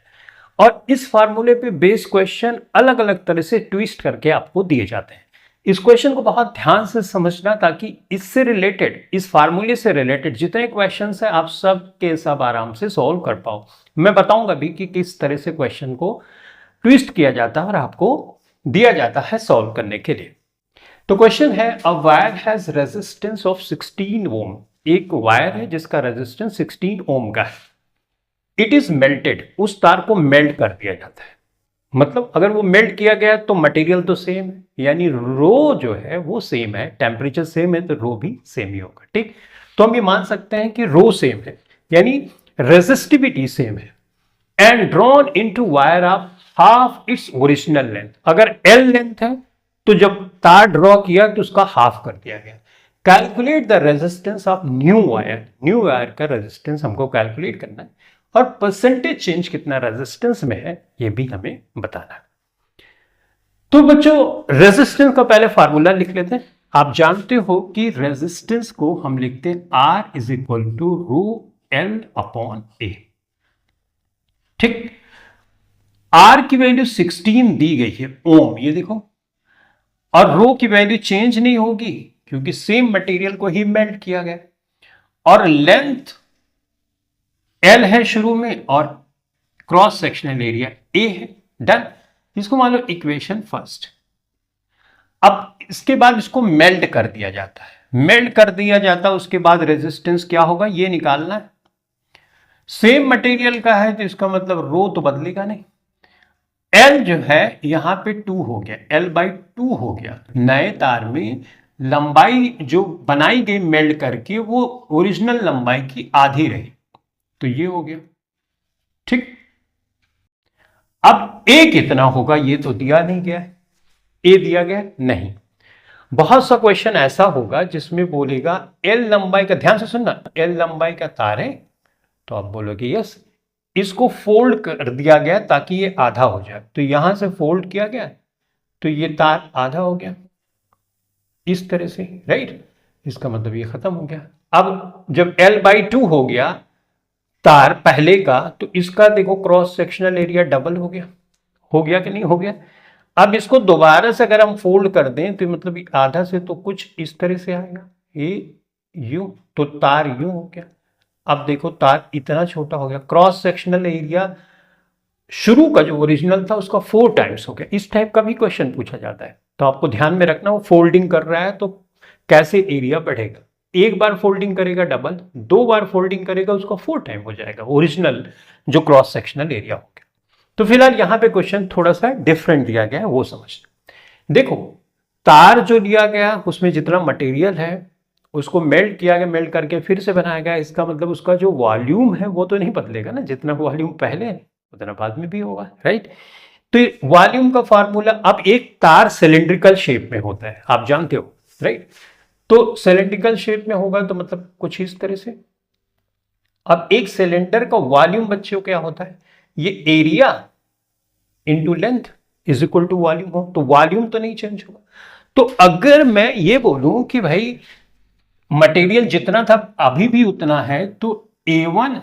और इस फार्मूले पे बेस्ड क्वेश्चन अलग अलग तरह से ट्विस्ट करके आपको दिए जाते हैं। इस क्वेश्चन को बहुत ध्यान से समझना, ताकि इससे रिलेटेड, इस फार्मूले से रिलेटेड जितने क्वेश्चन है आप सब के सब आराम से सॉल्व कर पाओ। मैं बताऊंगा भी कि किस तरह से क्वेश्चन को ट्विस्ट किया जाता है और आपको दिया जाता है सॉल्व करने के लिए। तो क्वेश्चन है, a wire has resistance of 16 ओम। एक वायर है जिसका रेजिस्टेंस 16 ओम का है। इट इज मेल्टेड, उस तार को मेल्ट कर दिया जाता है। मतलब अगर वो मेल्ट किया गया तो मटेरियल तो सेम है, यानी रो जो है वो सेम है, टेम्परेचर सेम है तो रो भी सेम ही होगा। ठीक, तो हम ये मान सकते हैं कि रो सेम है, यानी रेजिस्टिविटी सेम है। And drawn into wire of half its original length. अगर L लेंथ है तो जब तार ड्रॉ किया तो उसका हाफ कर दिया गया। Calculate the resistance of new wire. New wire का रेजिस्टेंस हमको कैलकुलेट करना है, और परसेंटेज चेंज कितना रेजिस्टेंस में है ये भी हमें बताना है। तो बच्चों रेजिस्टेंस का पहले फार्मूला लिख लेते हैं। आप जानते हो कि रेजिस्टेंस को हम लिखते हैं R = ρL/A। ठीक, R की वैल्यू 16 दी गई है ओम, ये देखो, और रो की वैल्यू चेंज नहीं होगी क्योंकि सेम मटेरियल को ही मेल्ट किया गया। और लेंथ एल है शुरू में और क्रॉस सेक्शनल एरिया ए है। डन। इसको मान लो इक्वेशन फर्स्ट। अब इसके बाद इसको मेल्ट कर दिया जाता है, मेल्ट कर दिया जाता है, उसके बाद रेजिस्टेंस क्या होगा ये निकालना है। सेम मटेरियल का है तो इसका मतलब रो तो बदलेगा नहीं। एल जो है यहां पे 2 हो गया, L/2 हो गया। नए तार में लंबाई जो बनाई गई मेल्ट करके वो ओरिजिनल लंबाई की आधी रही, तो ये हो गया। ठीक। अब ए कितना होगा ये तो दिया नहीं गया है, ए दिया गया नहीं। बहुत सा क्वेश्चन ऐसा होगा जिसमें बोलेगा एल लंबाई का, ध्यान से सुनना, एल लंबाई का तार है तो आप बोलोगे यस, इसको फोल्ड कर दिया गया ताकि ये आधा हो जाए, तो यहां से फोल्ड किया गया तो ये तार आधा हो गया इस तरह से, राइट। इसका मतलब ये खत्म हो गया। अब जब L/2 हो गया तार पहले का, तो इसका देखो क्रॉस सेक्शनल एरिया डबल हो गया कि नहीं हो गया। अब इसको दोबारा से अगर हम फोल्ड कर दें तो मतलब आधा से तो कुछ इस तरह से आएगा, ये यूं, तो तार यूं हो गया। अब देखो तार इतना छोटा हो गया, क्रॉस सेक्शनल एरिया शुरू का जो ओरिजिनल था उसका 4 टाइम्स हो गया। इस टाइप का भी क्वेश्चन पूछा जाता है, तो आपको ध्यान में रखना, वो फोल्डिंग कर रहा है तो कैसे एरिया बढ़ेगा। एक बार फोल्डिंग करेगा डबल, 2 बार फोल्डिंग करेगा उसका 4 टाइम हो जाएगा ओरिजिनल जो क्रॉस सेक्शनल एरिया हो गया। तो फिलहाल यहां पे क्वेश्चन थोड़ा सा डिफरेंट दिया गया है, वो समझना। देखो तार जो दिया गया उसमें जितना मटेरियल है उसको मेल्ट किया गया, मेल्ट करके फिर से बनाया गया, इसका मतलब उसका जो वॉल्यूम है वो तो नहीं बदलेगा ना, जितना वॉल्यूम पहले है उतना बाद में भी होगा, राइट। तो वॉल्यूम का फार्मूला, अब एक तार सिलेंड्रिकल शेप में होता है आप जानते हो, राइट। तो सिलेंड्रिकल शेप में होगा तो मतलब कुछ इस तरह से। अब एक सिलेंडर का वॉल्यूम बच्चों क्या होता है, ये area into length is equal to volume हो, तो वॉल्यूम तो नहीं चेंज होगा। तो अगर मैं ये बोलूं कि भाई मटेरियल जितना था अभी भी उतना है, तो A1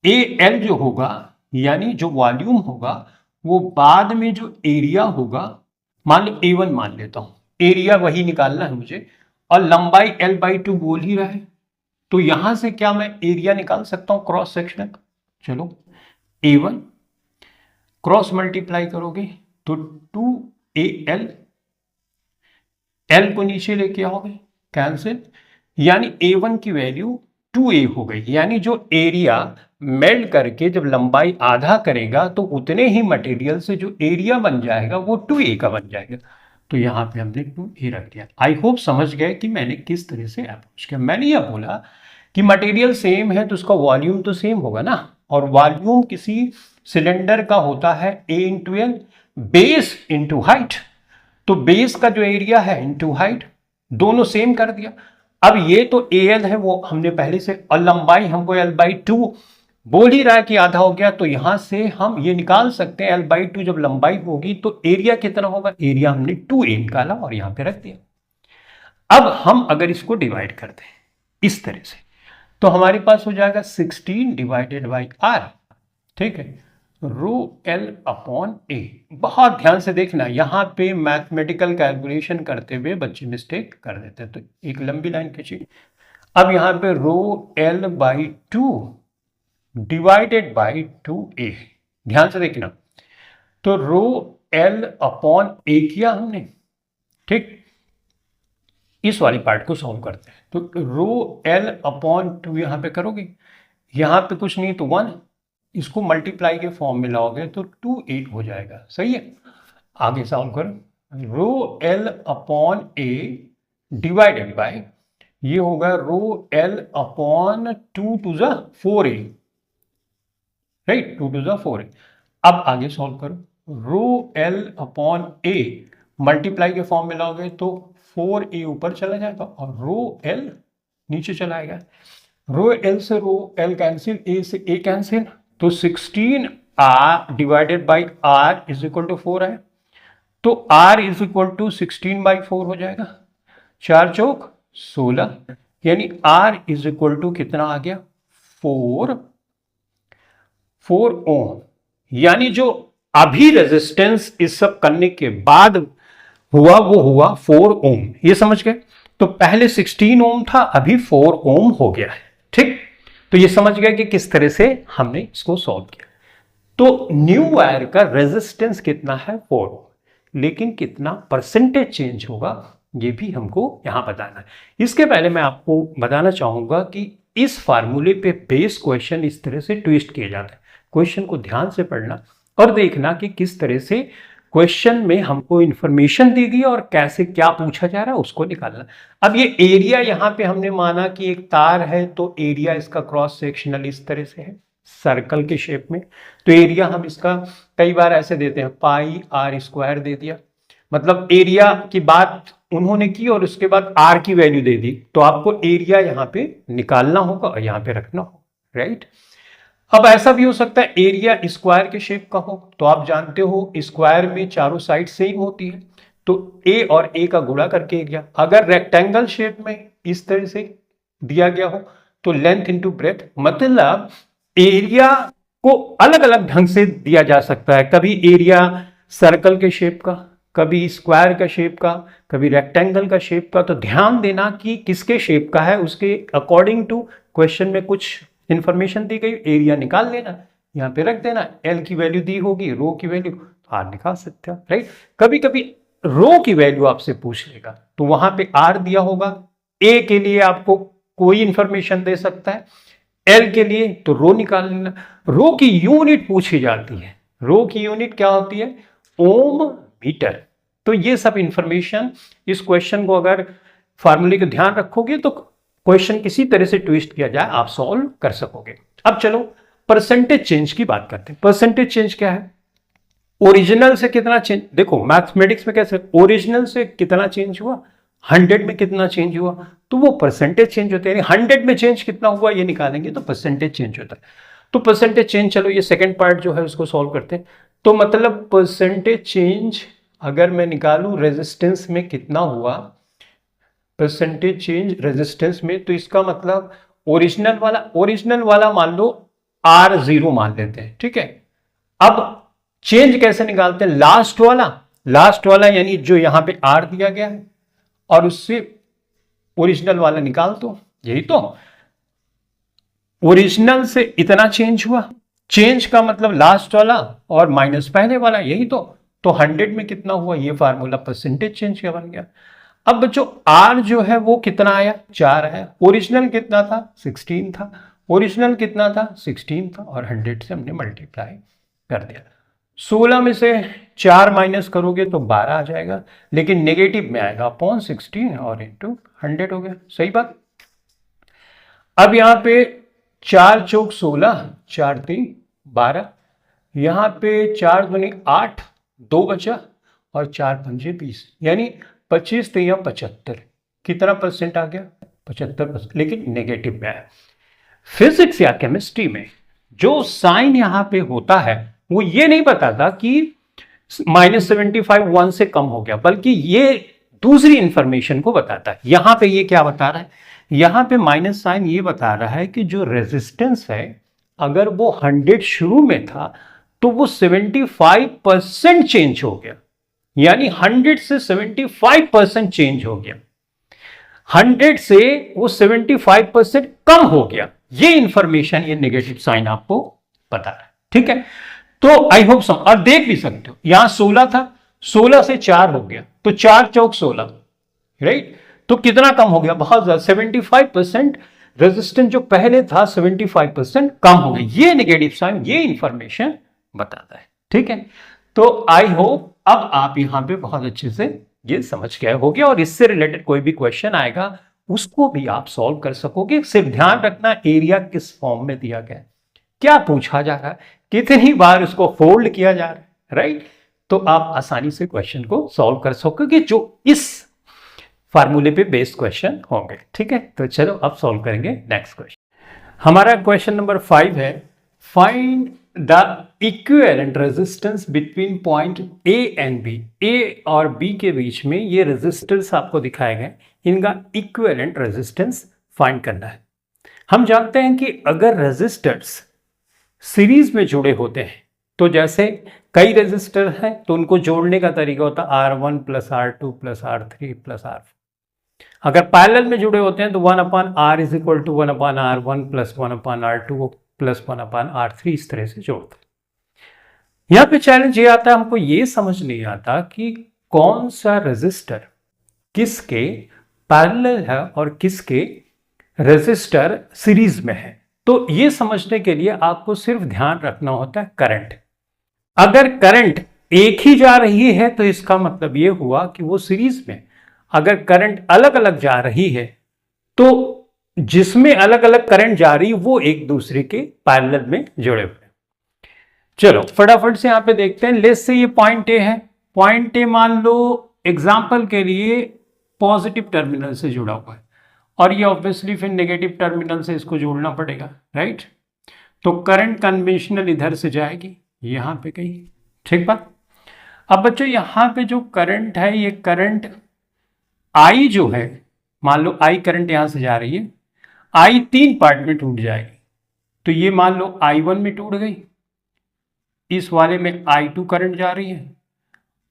AL जो होगा यानी जो वॉल्यूम होगा वो बाद में जो एरिया होगा, मान लो A1 मान लेता हूं, एरिया वही निकालना है मुझे, और लंबाई L/2 बोल ही रहा है, तो यहां से क्या मैं एरिया निकाल सकता हूं क्रॉस सेक्शनल। चलो A1 क्रॉस मल्टीप्लाई करोगे तो 2AL, L को नीचे लेके आओगे कैंसिल, यानी A1 की वैल्यू 2A हो गई, यानी जो एरिया मेल्ट करके जब लंबाई आधा करेगा तो उतने ही मटेरियल से जो एरिया बन जाएगा वो 2A का बन जाएगा। तो यहां पे हमने 2A रख दिया। आई होप समझ गए कि मैंने किस तरह से अप्रोच किया। मैंने यह बोला कि मटेरियल सेम है तो उसका वॉल्यूम तो सेम होगा ना, और वॉल्यूम किसी सिलेंडर का होता है A/L बेस इंटू हाइट, तो बेस का जो एरिया है इंटू हाइट, दोनों सेम कर दिया। अब ये तो AL है वो हमने पहले से, और लंबाई हमको L/2 बोल ही रहा है कि आधा हो गया, तो यहां से हम ये निकाल सकते हैं L/2 जब लंबाई होगी तो एरिया कितना होगा, एरिया हमने 2A निकाला और यहां पे रख दिया। अब हम अगर इसको डिवाइड कर दें इस तरह से तो हमारे पास हो जाएगा 16 डिवाइडेड बाई R, ठीक है, ρL/A। बहुत ध्यान से देखना, यहां पे मैथमेटिकल कैलकुलेशन करते हुए बच्चे मिस्टेक कर देते हैं, तो एक लंबी लाइन खींचिए। अब यहां पे ρL/2 डिवाइडेड बाई 2A, ध्यान से देखना, तो ρL/A किया हमने, ठीक। इस वाली पार्ट को सॉल्व करते हैं, तो ρL/2 यहां पे करोगे, यहां पे कुछ नहीं तो 1, इसको मल्टीप्लाई के फॉर्म में लाओगे तो 2A हो जाएगा, सही है। आगे सॉल्व करो, ρL/A डिवाइडेड बाय ये होगा ρL/2 टू ज़ा 4A, राइट, 2 टू ज़ा 4A। अब आगे सॉल्व करो, ρL/A मल्टीप्लाई के फॉर्म में लाओगे तो 4A ऊपर चला जाएगा और ρL नीचे चला आएगा, ρL से ρL कैंसिल, A से A कैंसिल, तो 16R divided by R is equal to 4 है, तो R इज इक्वल टू 16/4 हो जाएगा, 4 चौक 16, यानी R इज इक्वल टू कितना आ गया 4 ओम, यानी जो अभी रेजिस्टेंस इस सब करने के बाद हुआ वो हुआ 4 ओम, ये समझ गए। तो पहले 16 ओम था, अभी 4 ओम हो गया है, ठीक। तो ये समझ गए कि किस तरह से हमने इसको सॉल्व किया। तो न्यू वायर का रेजिस्टेंस कितना है 4 ओम, लेकिन कितना परसेंटेज चेंज होगा ये भी हमको यहां बताना है। इसके पहले मैं आपको बताना चाहूंगा कि इस फार्मूले पे बेस क्वेश्चन इस तरह से ट्विस्ट किए जाते हैं। क्वेश्चन को ध्यान से पढ़ना और देखना कि किस तरह से क्वेश्चन में हमको इंफॉर्मेशन दी गई और कैसे क्या पूछा जा रहा है उसको निकालना। अब ये एरिया यहाँ पे हमने माना कि एक तार है, तो एरिया इसका क्रॉस सेक्शनल इस तरह से है सर्कल के शेप में। तो एरिया हम इसका कई बार ऐसे देते हैं पाई आर स्क्वायर दे दिया, मतलब एरिया की बात उन्होंने की और उसके बाद आर की वैल्यू दे दी, तो आपको एरिया यहाँ पे निकालना होगा और यहाँ पे रखना होगा, राइट। अब ऐसा भी हो सकता है एरिया स्क्वायर के शेप का हो, तो आप जानते हो स्क्वायर में चारों साइड सेम होती है, तो ए और ए का गुणा करके एरिया। अगर रेक्टेंगल शेप में इस तरह से दिया गया हो तो लेंथ इंटू ब्रेथ, मतलब एरिया को अलग अलग ढंग से दिया जा सकता है। कभी एरिया सर्कल के शेप का, कभी स्क्वायर का शेप का, कभी रेक्टेंगल का शेप का। तो ध्यान देना कि किसके शेप का है, उसके अकॉर्डिंग टू क्वेश्चन में कुछ इंफॉर्मेशन दी गई, एरिया निकाल लेना, यहाँ पे रख देना। एल की वैल्यू दी होगी, रो की वैल्यू, तो आर निकाल सकते हो, राइट। कभी कभी रो की वैल्यू आपसे पूछ लेगा तो वहां पे आर दिया होगा, ए के लिए आपको कोई इंफॉर्मेशन दे सकता है, एल के लिए तो रो निकाल लेना। रो की यूनिट पूछी जाती है, रो की यूनिट क्या होती है, ओम मीटर। तो ये सब इंफॉर्मेशन इस क्वेश्चन को अगर फार्मूले को ध्यान रखोगे तो क्वेश्चन किसी तरह से ट्विस्ट किया जाए आप सॉल्व कर सकोगे। अब चलो परसेंटेज चेंज की बात करते हैं। परसेंटेज चेंज क्या है, ओरिजिनल से कितना चेंज। देखो मैथमेटिक्स में कैसे, ओरिजिनल से कितना चेंज हुआ, 100 में कितना चेंज हुआ, तो वो परसेंटेज चेंज होते हैं। 100 में चेंज कितना हुआ ये निकालेंगे तो परसेंटेज चेंज होता है। तो परसेंटेज चेंज, चलो ये सेकंड पार्ट जो है उसको सॉल्व करते हैं। तो मतलब परसेंटेज चेंज अगर मैं निकालूं रेजिस्टेंस में कितना हुआ, परसेंटेज चेंज रेजिस्टेंस में, तो इसका मतलब ओरिजिनल वाला मान लो R0 मान लेते हैं, ठीक है। अब चेंज कैसे निकालते हैं, लास्ट वाला यानी जो यहां पे R दिया गया है और उससे ओरिजिनल वाला निकाल दो, यही तो। ओरिजिनल से इतना चेंज हुआ, चेंज का मतलब लास्ट वाला और माइनस पहले वाला, यही तो। 100 में कितना हुआ, ये फार्मूला परसेंटेज चेंज का बन गया। अब बच्चों R जो है वो कितना आया, 4 आया। ओरिजिनल कितना था, 16 था। ओरिजिनल कितना था, 16 था और 100 से हमने मल्टीप्लाई कर दिया। 16 में से 4 माइनस करोगे तो 12 आ जाएगा, लेकिन नेगेटिव में आएगा अपॉन 16 और इंटू 100 हो गया, सही बात। अब यहां पे 4 चौक 16, 4 3 12, यहां पे 4 दूनी 8, 2 बचा और 4 पंजे 20, यानी 25 3 75। कितना परसेंट आ गया, 75%, लेकिन नेगेटिव में आया। फिजिक्स या केमिस्ट्री में जो साइन यहां पे होता है वो ये नहीं बताता कि -75 1 से कम हो गया, बल्कि ये दूसरी इंफॉर्मेशन को बताता है। यहां पे ये क्या बता रहा है, यहां पे माइनस साइन ये बता रहा है कि जो रेजिस्टेंस है अगर वो 100 शुरू में था तो वो 75% चेंज हो गया, यानी 100 से 75% चेंज हो गया, 100 से वो 75% कम हो गया। ये इंफॉर्मेशन, ये नेगेटिव साइन आपको बता रहा है, ठीक है। तो आई होप सम, और देख भी सकते हो यहां 16 था, 16 से 4 हो गया तो 4 चौक 16, राइट। तो कितना कम हो गया, बहुत ज्यादा, 75%। रेजिस्टेंस जो पहले था 75% कम हो गया। ये नेगेटिव साइन, ये इंफॉर्मेशन बताता है, ठीक है। तो आई होप अब आप यहां पे बहुत अच्छे से ये समझ गए होगे और इससे रिलेटेड कोई भी क्वेश्चन आएगा उसको भी आप सॉल्व कर सकोगे। सिर्फ ध्यान रखना एरिया किस फॉर्म में दिया गया है, क्या पूछा जा रहा है, कितनी बार उसको फोल्ड किया जा रहा है, राइट। तो आप आसानी से क्वेश्चन को सॉल्व कर सकोगे जो इस फार्मूले पे बेस्ड क्वेश्चन होंगे, ठीक है। तो चलो अब सॉल्व करेंगे नेक्स्ट क्वेश्चन। हमारा क्वेश्चन नंबर 5 है, find the equivalent resistance between point A and B. A और बी के बीच में ये रेजिस्टेंस आपको दिखाए गए, इनका इक्विवेलेंट रेजिस्टेंस फाइंड करना है। हम जानते हैं कि अगर रेजिस्टर्स सीरीज में जुड़े होते हैं तो जैसे कई रेजिस्टर हैं तो उनको जोड़ने का तरीका होता है R1 + R2 + R3 + R4। अगर पैरेलल में जुड़े होते हैं तो 1/r is equal to 1/r1 plus 1/r2 plus 1/r3 इस तरह से जोड़ते हैं। यहां पे चैलेंज ये आता है, हमको ये समझ नहीं आता कि कौन सा रेजिस्टर किसके पैरेलल है और किसके रेजिस्टर सीरीज में है। तो ये समझने के लिए आपको सिर्फ ध्यान रखना होता है करंट। अगर करंट एक ही जा रही है तो इसका मतलब ये हुआ कि वो सीरीज में। अगर करंट अलग अलग जा रही है तो जिसमें अलग अलग करंट जा रही है वो एक दूसरे के पैरेलल में जुड़े हुए हैं। चलो फटाफट से यहां पे देखते हैं। लेट्स से ये पॉइंट ए है। पॉइंट ए मान लो एग्जांपल के लिए पॉजिटिव टर्मिनल से जुड़ा हुआ है और ये ऑब्वियसली फिर नेगेटिव टर्मिनल से इसको जोड़ना पड़ेगा, राइट। तो करंट कन्वेंशनल इधर से जाएगी यहां पे कहीं, ठीक बात। अब बच्चों यहां पे जो करंट है, ये करंट आई जो है, मान लो आई करंट यहां से जा रही है, आई 3 पार्ट में टूट जाएगी। तो ये मान लो I1 में टूट गई, इस वाले में I2 करंट जा रही है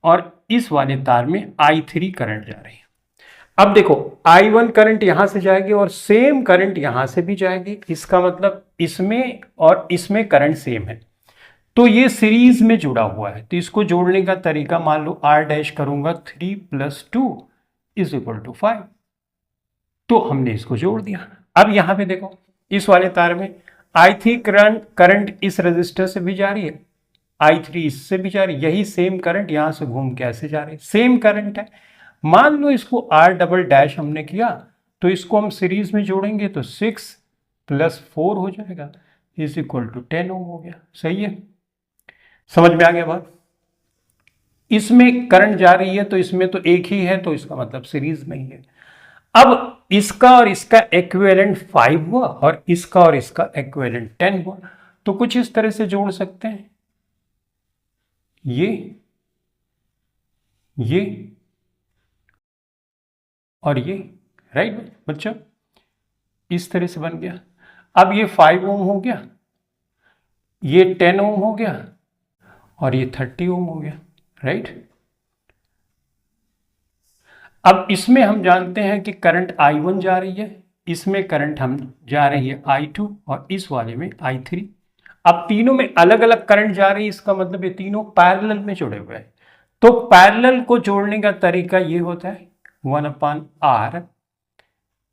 और इस वाले तार में I3 करंट जा रही है। अब देखो I1 करंट यहां से जाएगी और सेम करंट यहां से भी जाएगी। इसका मतलब इसमें और इसमें करंट सेम है, तो ये सीरीज में जुड़ा हुआ है। तो इसको जोड़ने का तरीका मान लो R डैश करूंगा 3 + 2 = 5। तो हमने इसको जोड़ दिया। अब यहां पे देखो इस वाले तार में I3 करंट इस रेजिस्टर से भी जा रही है, I3 इससे भी जा रही है। यही सेम करंट यहां से घूम के ऐसे जा रही है, सेम करंट है। मान लो इसको R डबल डैश हमने किया तो इसको हम सीरीज में जोड़ेंगे तो 6 + 4 हो जाएगा = 10 ओम हो गया। सही है, समझ में आ गया बात। इसमें करंट जा रही है तो इसमें तो एक ही है, तो इसका मतलब सीरीज में ही है। अब इसका और इसका इक्विवेलेंट 5 हुआ और इसका और इसका इक्विवेलेंट 10 हुआ। तो कुछ इस तरह से जोड़ सकते हैं, ये और ये, राइट बच्चों, इस तरह से बन गया। अब ये 5 ओम हो गया, ये 10 ओम हो गया और ये 30 ओम हो गया, राइट। अब इसमें हम जानते हैं कि करंट I1 जा रही है, इसमें करंट हम जा रही है I2 और इस वाले में I3। अब तीनों में अलग अलग करंट जा रही है, इसका मतलब ये तीनों पैरेलल में जुड़े हुए हैं। तो पैरेलल को जोड़ने का तरीका ये होता है 1/R,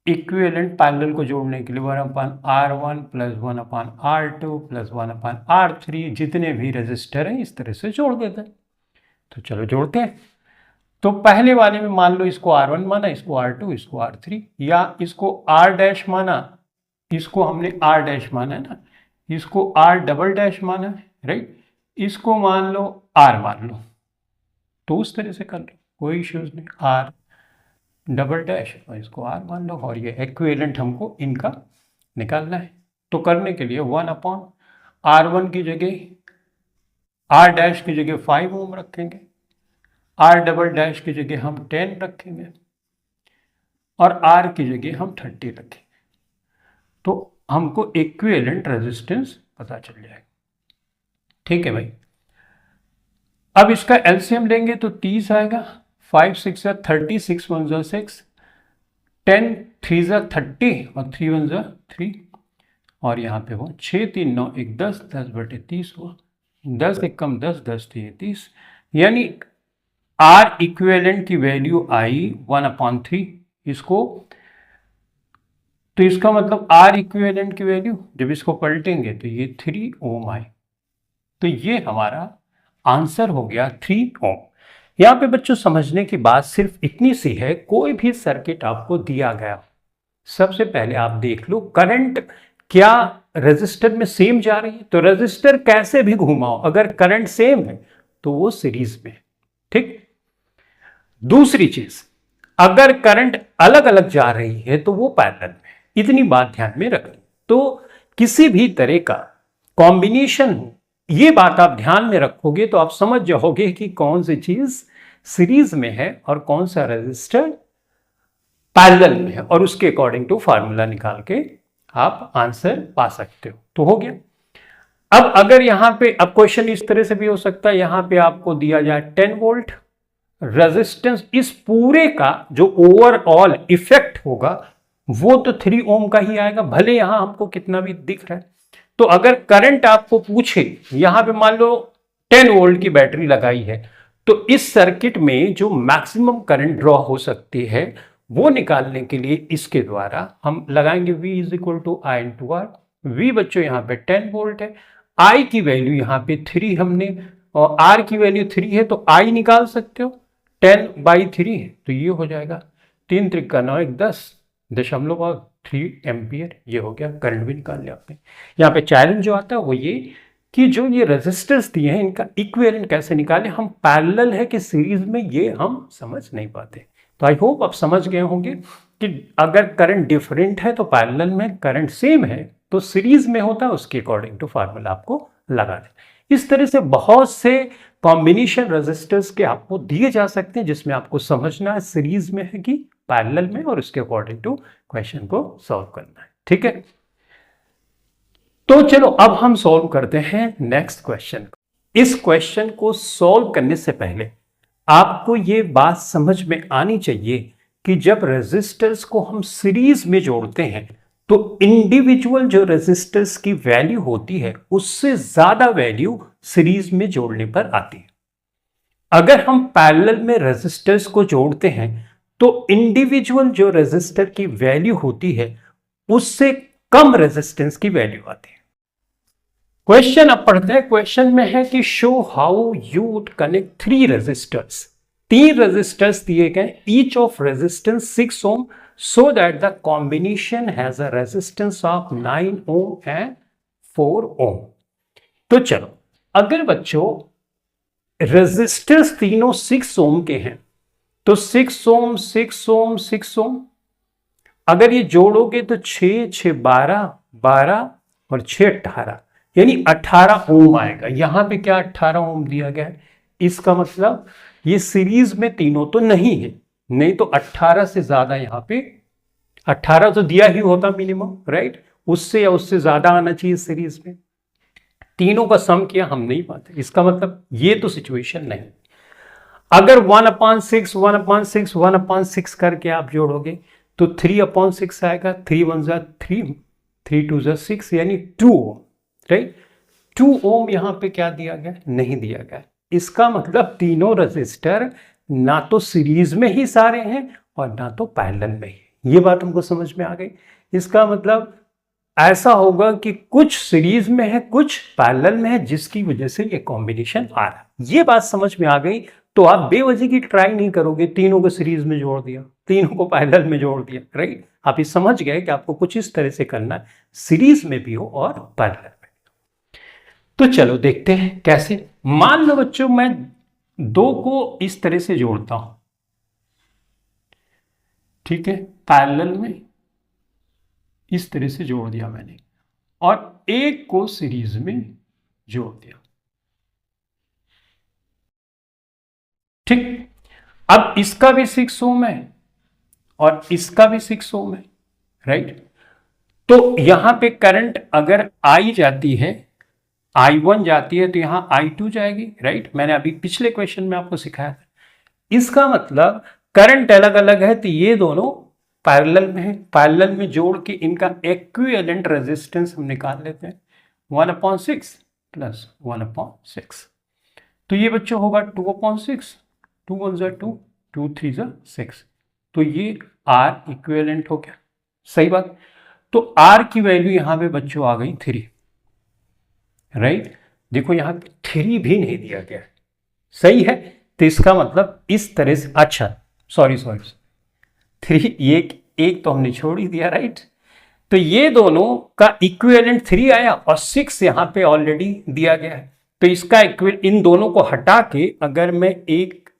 इक्विवेलेंट पैरेलल को जोड़ने के लिए 1/R1 + 1/R2 + 1/R3, जितने भी रेजिस्टर हैं इस तरह से जोड़ देते हैं। तो चलो जोड़ते हैं। तो पहले वाले में मान लो इसको R1 माना, इसको R2, इसको R3, या इसको R डैश माना, इसको हमने R डैश माना है ना, इसको R डबल डैश माना है, राइट। इसको मान लो R मान लो, तो उस तरह से कर लो, कोई इश्यूज नहीं। R डबल डैश और इसको R मान लो और ये इक्विवेलेंट हमको इनका निकालना है। तो करने के लिए 1/R1 की जगह R डैश की जगह 5 ओम रखेंगे, R डबल डैश की जगह हम 10 रखेंगे और R की जगह हम 30 रखेंगे। तो हमको इक्विवेलेंट रेजिस्टेंस पता चल जाएगा, ठीक है भाई। अब इसका एलसीएम लेंगे तो 30 आएगा, 5 6 30, 6 1 6, 10 3 30 और 3 1 3, और यहाँ पे वो 6 3 9 1 10, 10/30 हुआ, 10 1 कम 10, 10 3 30, यानी R इक्विवेलेंट की वैल्यू आई 1/3। इसको तो इसका मतलब R इक्विवेलेंट की वैल्यू जब इसको पलटेंगे तो ये 3 ओम आए। तो ये हमारा आंसर हो गया 3 ओम। यहाँ पे बच्चों समझने की बात सिर्फ इतनी सी है, कोई भी सर्किट आपको दिया गया, सबसे पहले आप देख लो करंट क्या रेजिस्टर में सेम जा रही है। तो रेजिस्टर कैसे भी घुमाओ, अगर करंट सेम है तो वो सीरीज में, ठीक। दूसरी चीज, अगर करंट अलग अलग जा रही है तो वो पैरेलल में, इतनी बात ध्यान में रखनी। तो किसी भी तरह का कॉम्बिनेशन हो, ये बात आप ध्यान में रखोगे तो आप समझ जाओगे कि कौन सी चीज सीरीज में है और कौन सा रेजिस्टर पैरेलल में है, और उसके अकॉर्डिंग टू फार्मूला निकाल के आप आंसर पा सकते हो। तो हो गया। अब अगर यहां पे, अब क्वेश्चन इस तरह से भी हो सकता है, यहां पे आपको दिया जाए 10 वोल्ट रेजिस्टेंस इस पूरे का जो ओवरऑल इफेक्ट होगा वो तो 3 ओम का ही आएगा, भले यहां हमको कितना भी दिख रहा है। तो अगर करंट आपको पूछे, यहां पे मान लो 10 वोल्ट की बैटरी लगाई है, तो इस सर्किट में जो मैक्सिमम करंट ड्रॉ हो सकती है वो निकालने के लिए इसके द्वारा हम लगाएंगे V is equal to I into R. वी बच्चों यहाँ पे 10 वोल्ट है, I की वैल्यू यहाँ पे 3 हमने, और R की वैल्यू 3 है, तो I निकाल सकते हो, 10/3 है, तो ये हो जाएगा 3 त्रिका 9 1 10.3 एम्पियर। ये हो गया, करंट भी निकाल लिया आपने। यहाँ पे चैलेंज जो आता है वो ये कि जो ये रेजिस्टर्स दिए हैं इनका इक्विवेलेंट कैसे निकालें, हम पैरेलल है कि सीरीज में, ये हम समझ नहीं पाते। तो आई होप आप समझ गए होंगे कि अगर करंट डिफरेंट है तो पैरेलल में, करंट सेम है तो सीरीज में होता है, उसके अकॉर्डिंग टू फार्मूला आपको लगा दें। इस तरह से बहुत से कॉम्बिनेशन रेजिस्टर्स के आपको दिए जा सकते हैं जिसमें आपको समझना है सीरीज में है कि पैरेलल में, और उसके अकॉर्डिंग टू क्वेश्चन को सॉल्व करना है। ठीक है, तो चलो अब हम सॉल्व करते हैं नेक्स्ट क्वेश्चन। इस क्वेश्चन को सॉल्व करने से पहले आपको ये बात समझ में आनी चाहिए कि जब रेजिस्टर्स को हम सीरीज में जोड़ते हैं तो इंडिविजुअल जो रेजिस्टर्स की वैल्यू होती है उससे ज्यादा वैल्यू सीरीज में जोड़ने पर आती है। अगर हम पैरेलल में रेजिस्टर्स को जोड़ते हैं तो इंडिविजुअल जो रेजिस्टर की वैल्यू होती है उससे कम रेजिस्टेंस की वैल्यू आती है। क्वेश्चन अब पढ़ते हैं। क्वेश्चन में है कि show how you would connect 3 resistors. 3 resistors दिए गए, each of resistance 6 ohm, so that the combination has a resistance of 9 ohm and 4 ohm. तो चलो, अगर बच्चों रेजिस्टर्स तीनों 6 ओम के हैं तो 6 ओम 6 ओम 6 ओम, अगर ये जोड़ोगे तो 6 6 12 12 और 6 18, यानी 18 ओम आएगा। यहां पे क्या 18 ओम दिया गया है, इसका मतलब ये सीरीज में तीनों तो नहीं है, नहीं तो 18 से ज्यादा, यहां पे 18 तो दिया ही होता मिनिमम, राइट, उससे या उससे ज्यादा आना चाहिए सीरीज में। तीनों का सम किया हम नहीं पाते, इसका मतलब ये तो सिचुएशन नहीं। अगर 1/6 1/6 1/6 करके आप जोड़ोगे तो 3/6 आएगा, 3 1 3 3 2 6, यानी 2 ओम, राइट। 2 ओम यहां पे क्या दिया गया, नहीं दिया गया। इसका मतलब तीनों रेजिस्टर ना तो सीरीज में ही सारे हैं और ना तो पैरेलल में ही। ये बात हमको समझ में आ गई। इसका मतलब ऐसा होगा कि कुछ सीरीज में है कुछ पैरेलल में है, जिसकी वजह से ये कॉम्बिनेशन आ रहा है। ये बात समझ में आ गई तो आप बेवजह की ट्राई नहीं करोगे, तीनों को सीरीज में जोड़ दिया, तीनों को पैरेलल में जोड़ दिया, राइट। आप ये समझ गए कि आपको कुछ इस तरह से करना है, सीरीज में भी हो और पैरेलल में। तो चलो देखते हैं कैसे। मान लो बच्चों मैं 2 को इस तरह से जोड़ता हूं, ठीक है, पैरेलल में इस तरह से जोड़ दिया मैंने, और एक को सीरीज में जोड़ दिया, ठीक। अब इसका भी 6 ओम है और इसका भी 6 ओम है, राइट। तो यहां पे करंट अगर आई जाती है, I1 जाती है तो यहां I2 जाएगी, राइट। मैंने अभी पिछले क्वेश्चन में आपको सिखाया था। इसका मतलब करंट अलग अलग है तो ये दोनों पैरेलल में है, पैरेलल में जोड़ के इनका इक्विवेलेंट रेजिस्टेंस हम निकाल लेते हैं, 1/6 प्लस 1/6। तो ये बच्चों होगा 2/6, 2 1 2 2 3 6, तो ये R इक्विवेलेंट हो गया, सही बात। तो R की वैल्यू यहां पे बच्चों आ गई 3, राइट। देखो यहां 3 भी नहीं दिया गया, सही है। तो इसका मतलब इस तरह से, अच्छा सॉरी 3, एक तो हमने छोड़ ही दिया, राइट। तो ये दोनों का इक्विवेलेंट 3 आया और 6 यहां पे ऑलरेडी दिया गया है। तो इसका इन दोनों को हटा के अगर मैं एक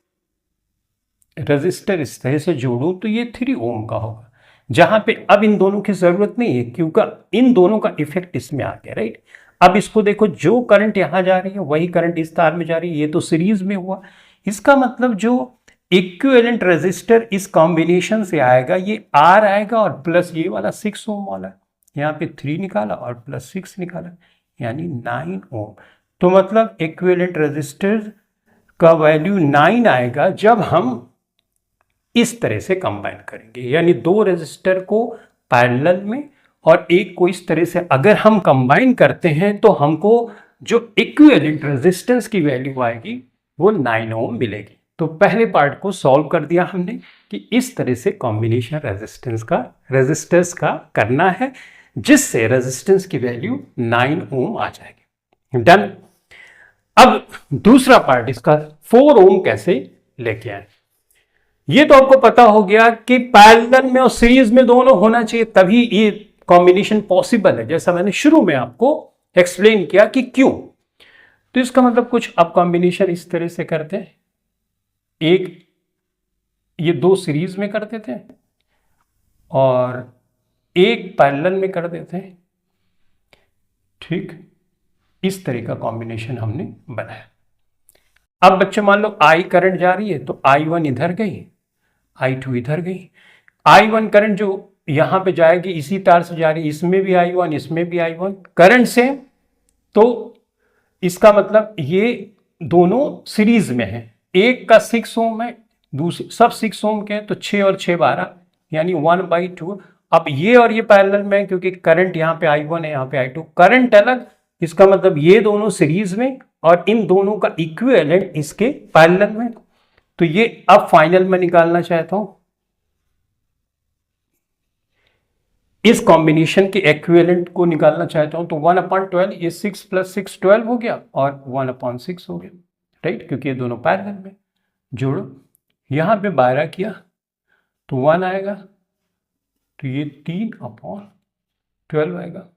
रेजिस्टर इस तरह से जोड़ूं तो ये 3 ओम का होगा, जहां पे अब इन दोनों की जरूरत नहीं है क्योंकि इन दोनों का इफेक्ट इसमें आ गया, राइट। अब इसको देखो, जो करंट यहां जा रही है वही करंट इस तार में जा रही है, ये तो सीरीज में हुआ। इसका मतलब जो इक्विवेलेंट रेजिस्टर इस कॉम्बिनेशन से आएगा ये R आएगा और प्लस ये वाला 6 ओम वाला, यहाँ पे 3 निकाला और प्लस 6 निकाला, यानी 9 ओम। तो मतलब इक्विवेलेंट रेजिस्टर का वैल्यू 9 आएगा जब हम इस तरह से कंबाइन करेंगे, यानी दो रेजिस्टर को पैरेलल में और एक को इस तरह से अगर हम कंबाइन करते हैं तो हमको जो इक्विवेलेंट रेजिस्टेंस की वैल्यू आएगी वो 9 ओम मिलेगी। तो पहले पार्ट को सॉल्व कर दिया हमने कि इस तरह से कॉम्बिनेशन रेजिस्टेंस का करना है जिससे रेजिस्टेंस की वैल्यू 9 ओम आ जाएगी। डन। अब दूसरा पार्ट इसका 4 ओम कैसे लेके आए। ये तो आपको पता हो गया कि पैरेलल में और सीरीज में दोनों होना चाहिए तभी ये कॉम्बिनेशन पॉसिबल है, जैसा मैंने शुरू में आपको एक्सप्लेन किया कि क्यों। तो इसका मतलब कुछ अब कॉम्बिनेशन इस तरह से करते हैं, एक ये दो सीरीज में कर देते हैं और एक पैरेलल में कर देते हैं। ठीक, इस तरह का कॉम्बिनेशन हमने बनाया। अब बच्चे मान लो आई करंट जा रही है तो I1 इधर गई, I2 इधर गई। I1 करंट जो यहां पे जाएगी इसी तार से जा रही है, इसमें भी I1 इसमें भी I1 करंट से, तो इसका मतलब ये दोनों सीरीज में है। एक का 6 ओम है, दूसरे सब 6 ओम के हैं, तो 6 और 6 12 यानी 1/2। अब ये और ये पैरेलल में है क्योंकि करंट यहाँ पे I1 है यहाँ पे I2, करंट अलग, इसका मतलब ये दोनों सीरीज में और इन दोनों का इक्विवेलेंट इसके पैरेलल में। तो ये अब फाइनल में निकालना चाहता हूं, इस कॉम्बिनेशन के इक्विवेलेंट को निकालना चाहता हूं, तो 1/12, ये 6 + 6 12 हो गया और 1/6 हो गया, राइट, क्योंकि ये दोनों पैरेलल में। जोड़ो, यहां पे 12 किया तो 1 आएगा, तो ये 3/12 आएगा।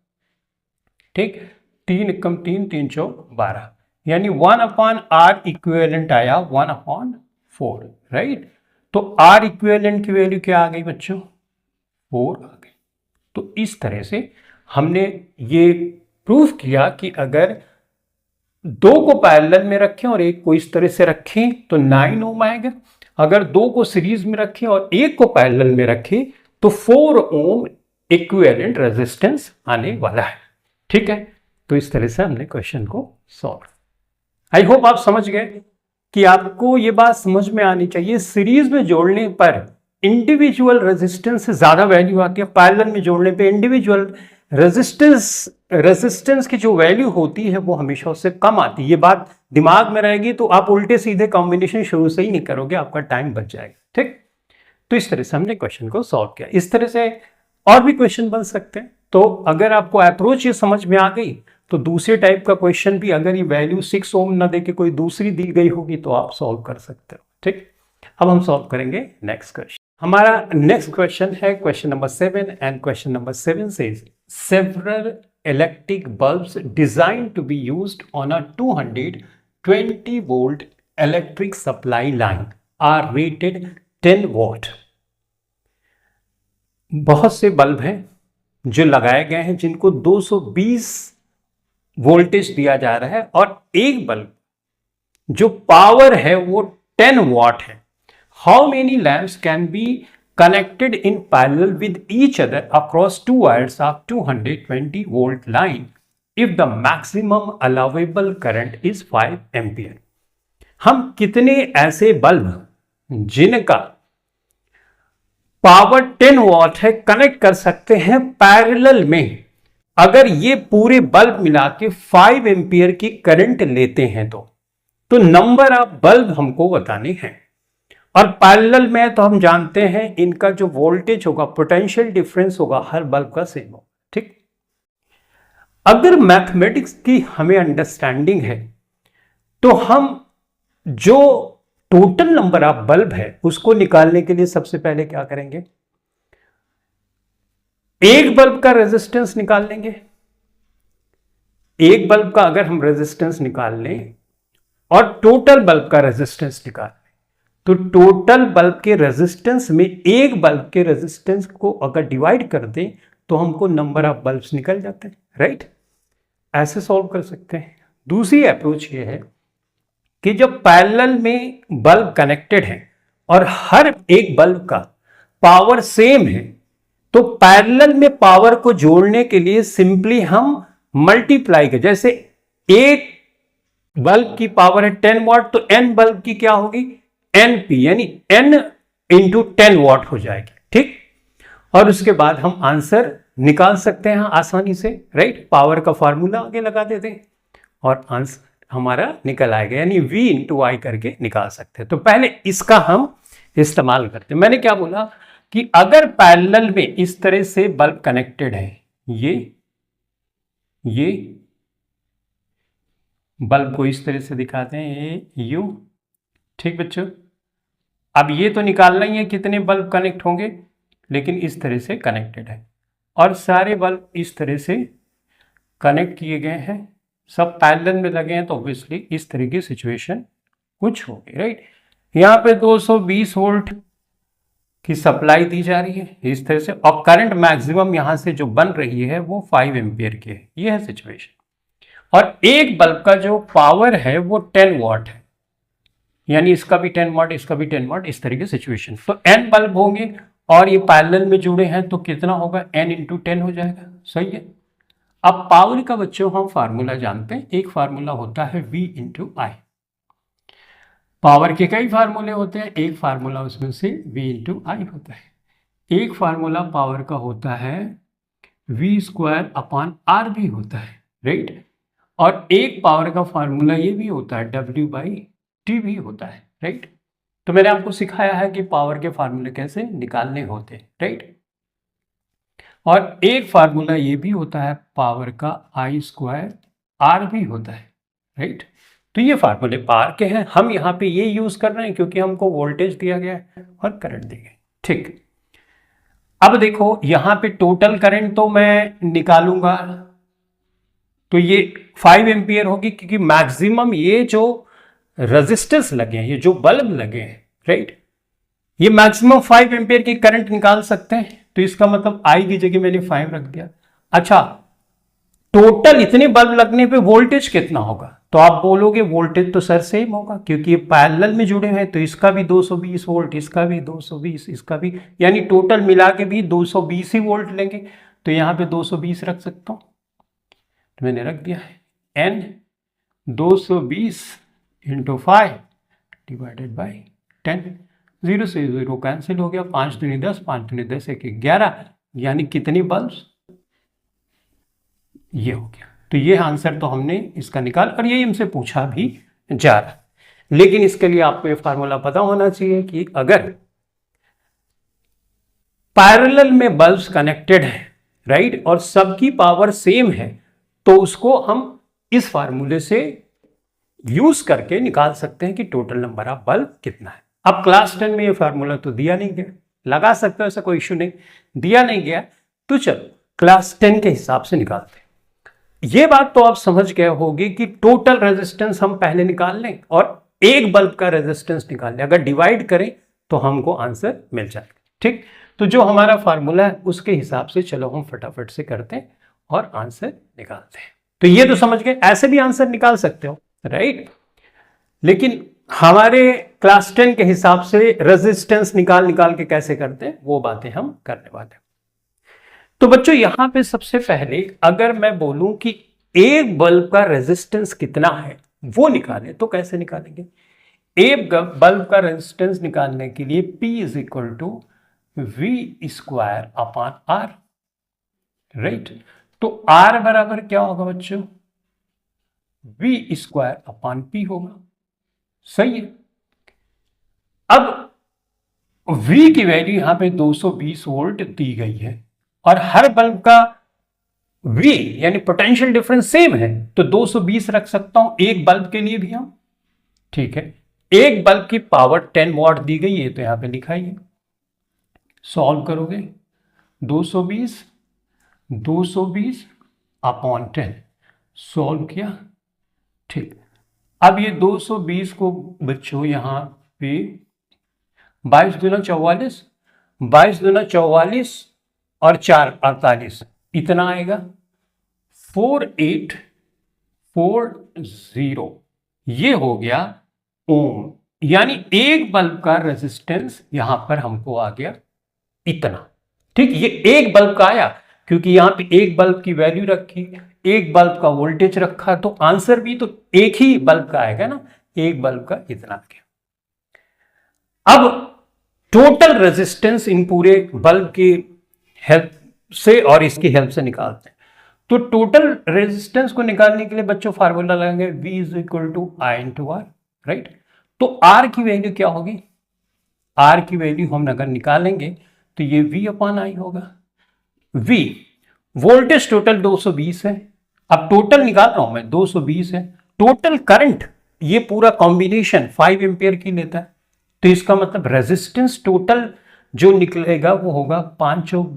ठीक, 3 × 3 3 चौक 12, यानी 1/R इक्विवेलेंट आया 1/4, राइट। तो R इक्विवेलेंट की वैल्यू क्या आ गई बच्चों, 4 आ गई। तो इस तरह से हमने ये प्रूफ किया कि अगर दो को पैरेलल में रखें और एक को इस तरह से रखें तो 9 ओम आएगा, अगर दो को सीरीज में रखें और एक को पैरेलल में रखें तो 4 ओम इक्विवेलेंट रेजिस्टेंस आने वाला है। ठीक है, तो इस तरह से हमने क्वेश्चन को सॉल्व। आई होप आप समझ गए कि आपको ये बात समझ में आनी चाहिए, सीरीज में जोड़ने पर इंडिविजुअल रेजिस्टेंस से ज्यादा वैल्यू आती है, पैरेलल में जोड़ने पे इंडिविजुअल रेजिस्टेंस की जो वैल्यू होती है वो हमेशा उससे कम आती है। ये बात दिमाग में रहेगी तो आप उल्टे सीधे कॉम्बिनेशन शुरू से ही नहीं करोगे, आपका टाइम बच जाएगा। ठीक, तो इस तरह से हमने क्वेश्चन को सॉल्व किया। इस तरह से और भी क्वेश्चन बन सकते हैं। तो अगर आपको अप्रोच ये समझ में आ गई तो दूसरे टाइप का क्वेश्चन भी अगर ये वैल्यू 6 ओम ना देके कोई दूसरी दी गई होगी तो आप सॉल्व कर सकते हो। ठीक, अब हम सॉल्व करेंगे नेक्स्ट क्वेश्चन। हमारा नेक्स्ट क्वेश्चन है question number 7 and question number 7 says several electric bulbs designed to be used on a 220 volt electric supply line are rated 10 watt। बहुत से बल्ब हैं जो लगाए गए हैं जिनको 220 वोल्टेज दिया जा रहा है और एक बल्ब जो पावर है वो 10 वाट है। How many lamps can be connected in parallel with each other across two wires of 220 volt line if the maximum allowable current is 5 ampere। हम कितने ऐसे बल्ब जिनका पावर 10 वॉट है कनेक्ट कर सकते हैं पैरेलल में, अगर ये पूरे बल्ब मिला के 5 एम्पियर की करंट लेते हैं तो नंबर ऑफ बल्ब हमको बताने हैं। और पैरेलल में तो हम जानते हैं इनका जो वोल्टेज होगा, पोटेंशियल डिफरेंस होगा, हर बल्ब का सेम होगा। ठीक, अगर मैथमेटिक्स की हमें अंडरस्टैंडिंग है तो हम जो टोटल नंबर ऑफ बल्ब है उसको निकालने के लिए सबसे पहले क्या करेंगे, एक बल्ब का रेजिस्टेंस निकाल लेंगे। एक बल्ब का अगर हम रेजिस्टेंस निकाल लें और टोटल बल्ब का रेजिस्टेंस निकाल लें तो टोटल बल्ब के रेजिस्टेंस में एक बल्ब के रेजिस्टेंस को अगर डिवाइड कर दें तो हमको नंबर ऑफ बल्ब्स निकल जाते हैं, राइट। ऐसे सॉल्व कर सकते हैं। दूसरी अप्रोच ये है कि जब पैरेलल में बल्ब कनेक्टेड है और हर एक बल्ब का पावर सेम है तो पैरेलल में पावर को जोड़ने के लिए सिंपली हम मल्टीप्लाई कर, जैसे एक बल्ब की पावर है 10 वॉट, तो n बल्ब की क्या होगी, NP, यानी n इंटू 10 वॉट हो जाएगी। ठीक, और उसके बाद हम आंसर निकाल सकते हैं आसानी से, राइट। पावर का फॉर्मूला आगे लगा देते हैं और आंसर हमारा निकल आएगा, यानी V इंटू आई करके निकाल सकते हैं। तो पहले इसका हम इस्तेमाल करते हैं। मैंने क्या बोला कि अगर पैरेलल में इस तरह से बल्ब कनेक्टेड है, ये बल्ब को इस तरह से दिखाते हैं, ये यू, ठीक बच्चों। अब ये तो निकालना ही है कितने बल्ब कनेक्ट होंगे, लेकिन इस तरह से कनेक्टेड है और सारे बल्ब इस तरह से कनेक्ट किए गए हैं, सब पैरेलल में लगे हैं, तो ऑब्वियसली इस तरह की सिचुएशन कुछ होगी, राइट। यहाँ पे 220 वोल्ट की सप्लाई दी जा रही है इस तरह से, और करंट मैक्सिमम यहाँ से जो बन रही है वो 5 एम्पियर की है, ये है सिचुएशन। और एक बल्ब का जो पावर है वो 10 वॉट है, यानी इसका भी 10 वॉट, इसका भी 10 वॉट, इस तरह की सिचुएशन। तो n बल्ब होंगे और ये पैरेलल में जुड़े हैं, तो कितना होगा, n इंटू 10 हो जाएगा, सही है। अब पावर का बच्चों हम फार्मूला जानते हैं, एक फार्मूला होता है V इंटू आई। पावर के कई फार्मूले होते हैं, एक फार्मूला उसमें से V इंटू आई होता है। एक फार्मूला पावर का होता है V स्क्वायर अपॉन आर भी होता है, राइट। और एक पावर का फार्मूला ये भी होता है W बाई टी भी होता है, राइट। तो मैंने आपको सिखाया है कि पावर के फार्मूले कैसे निकालने होते हैं, राइट। और एक फार्मूला ये भी होता है पावर का आई स्क्वायर आर भी होता है, राइट। तो ये फार्मूले पावर के हैं, हम यहाँ पे ये यूज कर रहे हैं क्योंकि हमको वोल्टेज दिया गया है और करंट दिया गया है, ठीक। अब देखो यहाँ पे टोटल करंट तो मैं निकालूंगा, तो ये 5 एम्पियर होगी, क्योंकि मैक्सिमम ये जो रेजिस्टेंस लगे हैं, ये जो बल्ब लगे हैं, राइट, ये मैक्सिमम 5 एम्पियर की करंट निकाल सकते हैं। तो इसका मतलब आई की जगह मैंने 5 रख दिया। अच्छा, टोटल इतने बल्ब लगने पे वोल्टेज कितना होगा, तो आप बोलोगे वोल्टेज तो सर सेम होगा, क्योंकि ये पैरेलल में जुड़े हैं, तो इसका भी 220 वोल्ट, इसका भी 220, इसका भी, यानी टोटल मिला के भी 220 ही वोल्ट लेंगे। तो यहाँ पे 220 रख सकता हूँ, तो मैंने रख दिया है n 220 इंटू 5 डिवाइडेड बाई 10। 0 से 0 कैंसिल हो गया, 5 दूनी 10, 5 दूनी 10, 1 11, यानी कितनी बल्ब, ये हो गया। तो ये आंसर तो हमने इसका निकाल, और ये हमसे पूछा भी जा रहा है। लेकिन इसके लिए आपको ये फार्मूला पता होना चाहिए कि अगर पैरेलल में बल्ब्स कनेक्टेड है, राइट, और सबकी पावर सेम है, तो उसको हम इस फार्मूले से यूज करके निकाल सकते हैं कि टोटल नंबर ऑफ बल्ब कितना है। अब क्लास 10 में ये फार्मूला तो दिया नहीं गया, लगा सकते हो, ऐसा कोई इश्यू नहीं, दिया नहीं गया, तो चलो क्लास 10 के हिसाब से निकालते हैं। ये बात तो आप समझ गए होगी कि टोटल रेजिस्टेंस हम पहले निकाल लें और एक बल्ब का रेजिस्टेंस निकाल लें, अगर डिवाइड करें तो हमको आंसर मिल जाएगा, ठीक। तो जो हमारा फार्मूला है उसके हिसाब से चलो हम फटाफट से करते हैं और आंसर निकालते हैं। तो ये तो समझ गए, ऐसे भी आंसर निकाल सकते हो, राइट। लेकिन हमारे क्लास 10 के हिसाब से रेजिस्टेंस निकाल के कैसे करते हैं वो बातें हम करने वाले हैं। तो बच्चों यहां पे सबसे पहले अगर मैं बोलूं कि एक बल्ब का रेजिस्टेंस कितना है वो निकालें, तो कैसे निकालेंगे। एक बल्ब का रेजिस्टेंस निकालने के लिए P is equal to V square upon R, right. तो R बराबर क्या होगा बच्चों, V स्क्वायर अपॉन P होगा, सही है। अब V की वैल्यू यहां पे 220 वोल्ट दी गई है और हर बल्ब का V यानी पोटेंशियल डिफरेंस सेम है, तो 220 रख सकता हूं एक बल्ब के लिए भी हम, ठीक है। एक बल्ब की पावर 10 वॉट दी गई है, तो यहां पे लिखा ही है। सॉल्व करोगे 220 अपॉन 10, सॉल्व किया, ठीक। अब ये 220 को बच्चों यहां पे 22 दूना 44, 22 दूना 44 और 4 48, इतना आएगा 4840, ये हो गया ओम, यानी एक बल्ब का रेजिस्टेंस यहां पर हमको आ गया इतना, ठीक। ये एक बल्ब का आया क्योंकि यहां पे एक बल्ब की वैल्यू रखी, एक बल्ब का वोल्टेज रखा तो आंसर भी तो एक ही बल्ब का आएगा ना, एक बल्ब का इतना आ गया। अब टोटल रेजिस्टेंस इन पूरे बल्ब की हेल्प से और इसकी हेल्प से निकालते हैं। तो टोटल रेजिस्टेंस को निकालने के लिए बच्चों फार्मूला लगाएंगे V is equal to I into R, right. तो R की वैल्यू क्या होगी, R की वैल्यू हम अगर निकालेंगे तो ये V अपॉन I होगा। V वोल्टेज टोटल 220 है, अब टोटल निकाल रहा हूं मैं, 220 है। टोटल करंट ये पूरा कॉम्बिनेशन 5 एम्पियर की लेता है, तो इसका मतलब रेजिस्टेंस टोटल जो निकलेगा वो होगा 5 चौक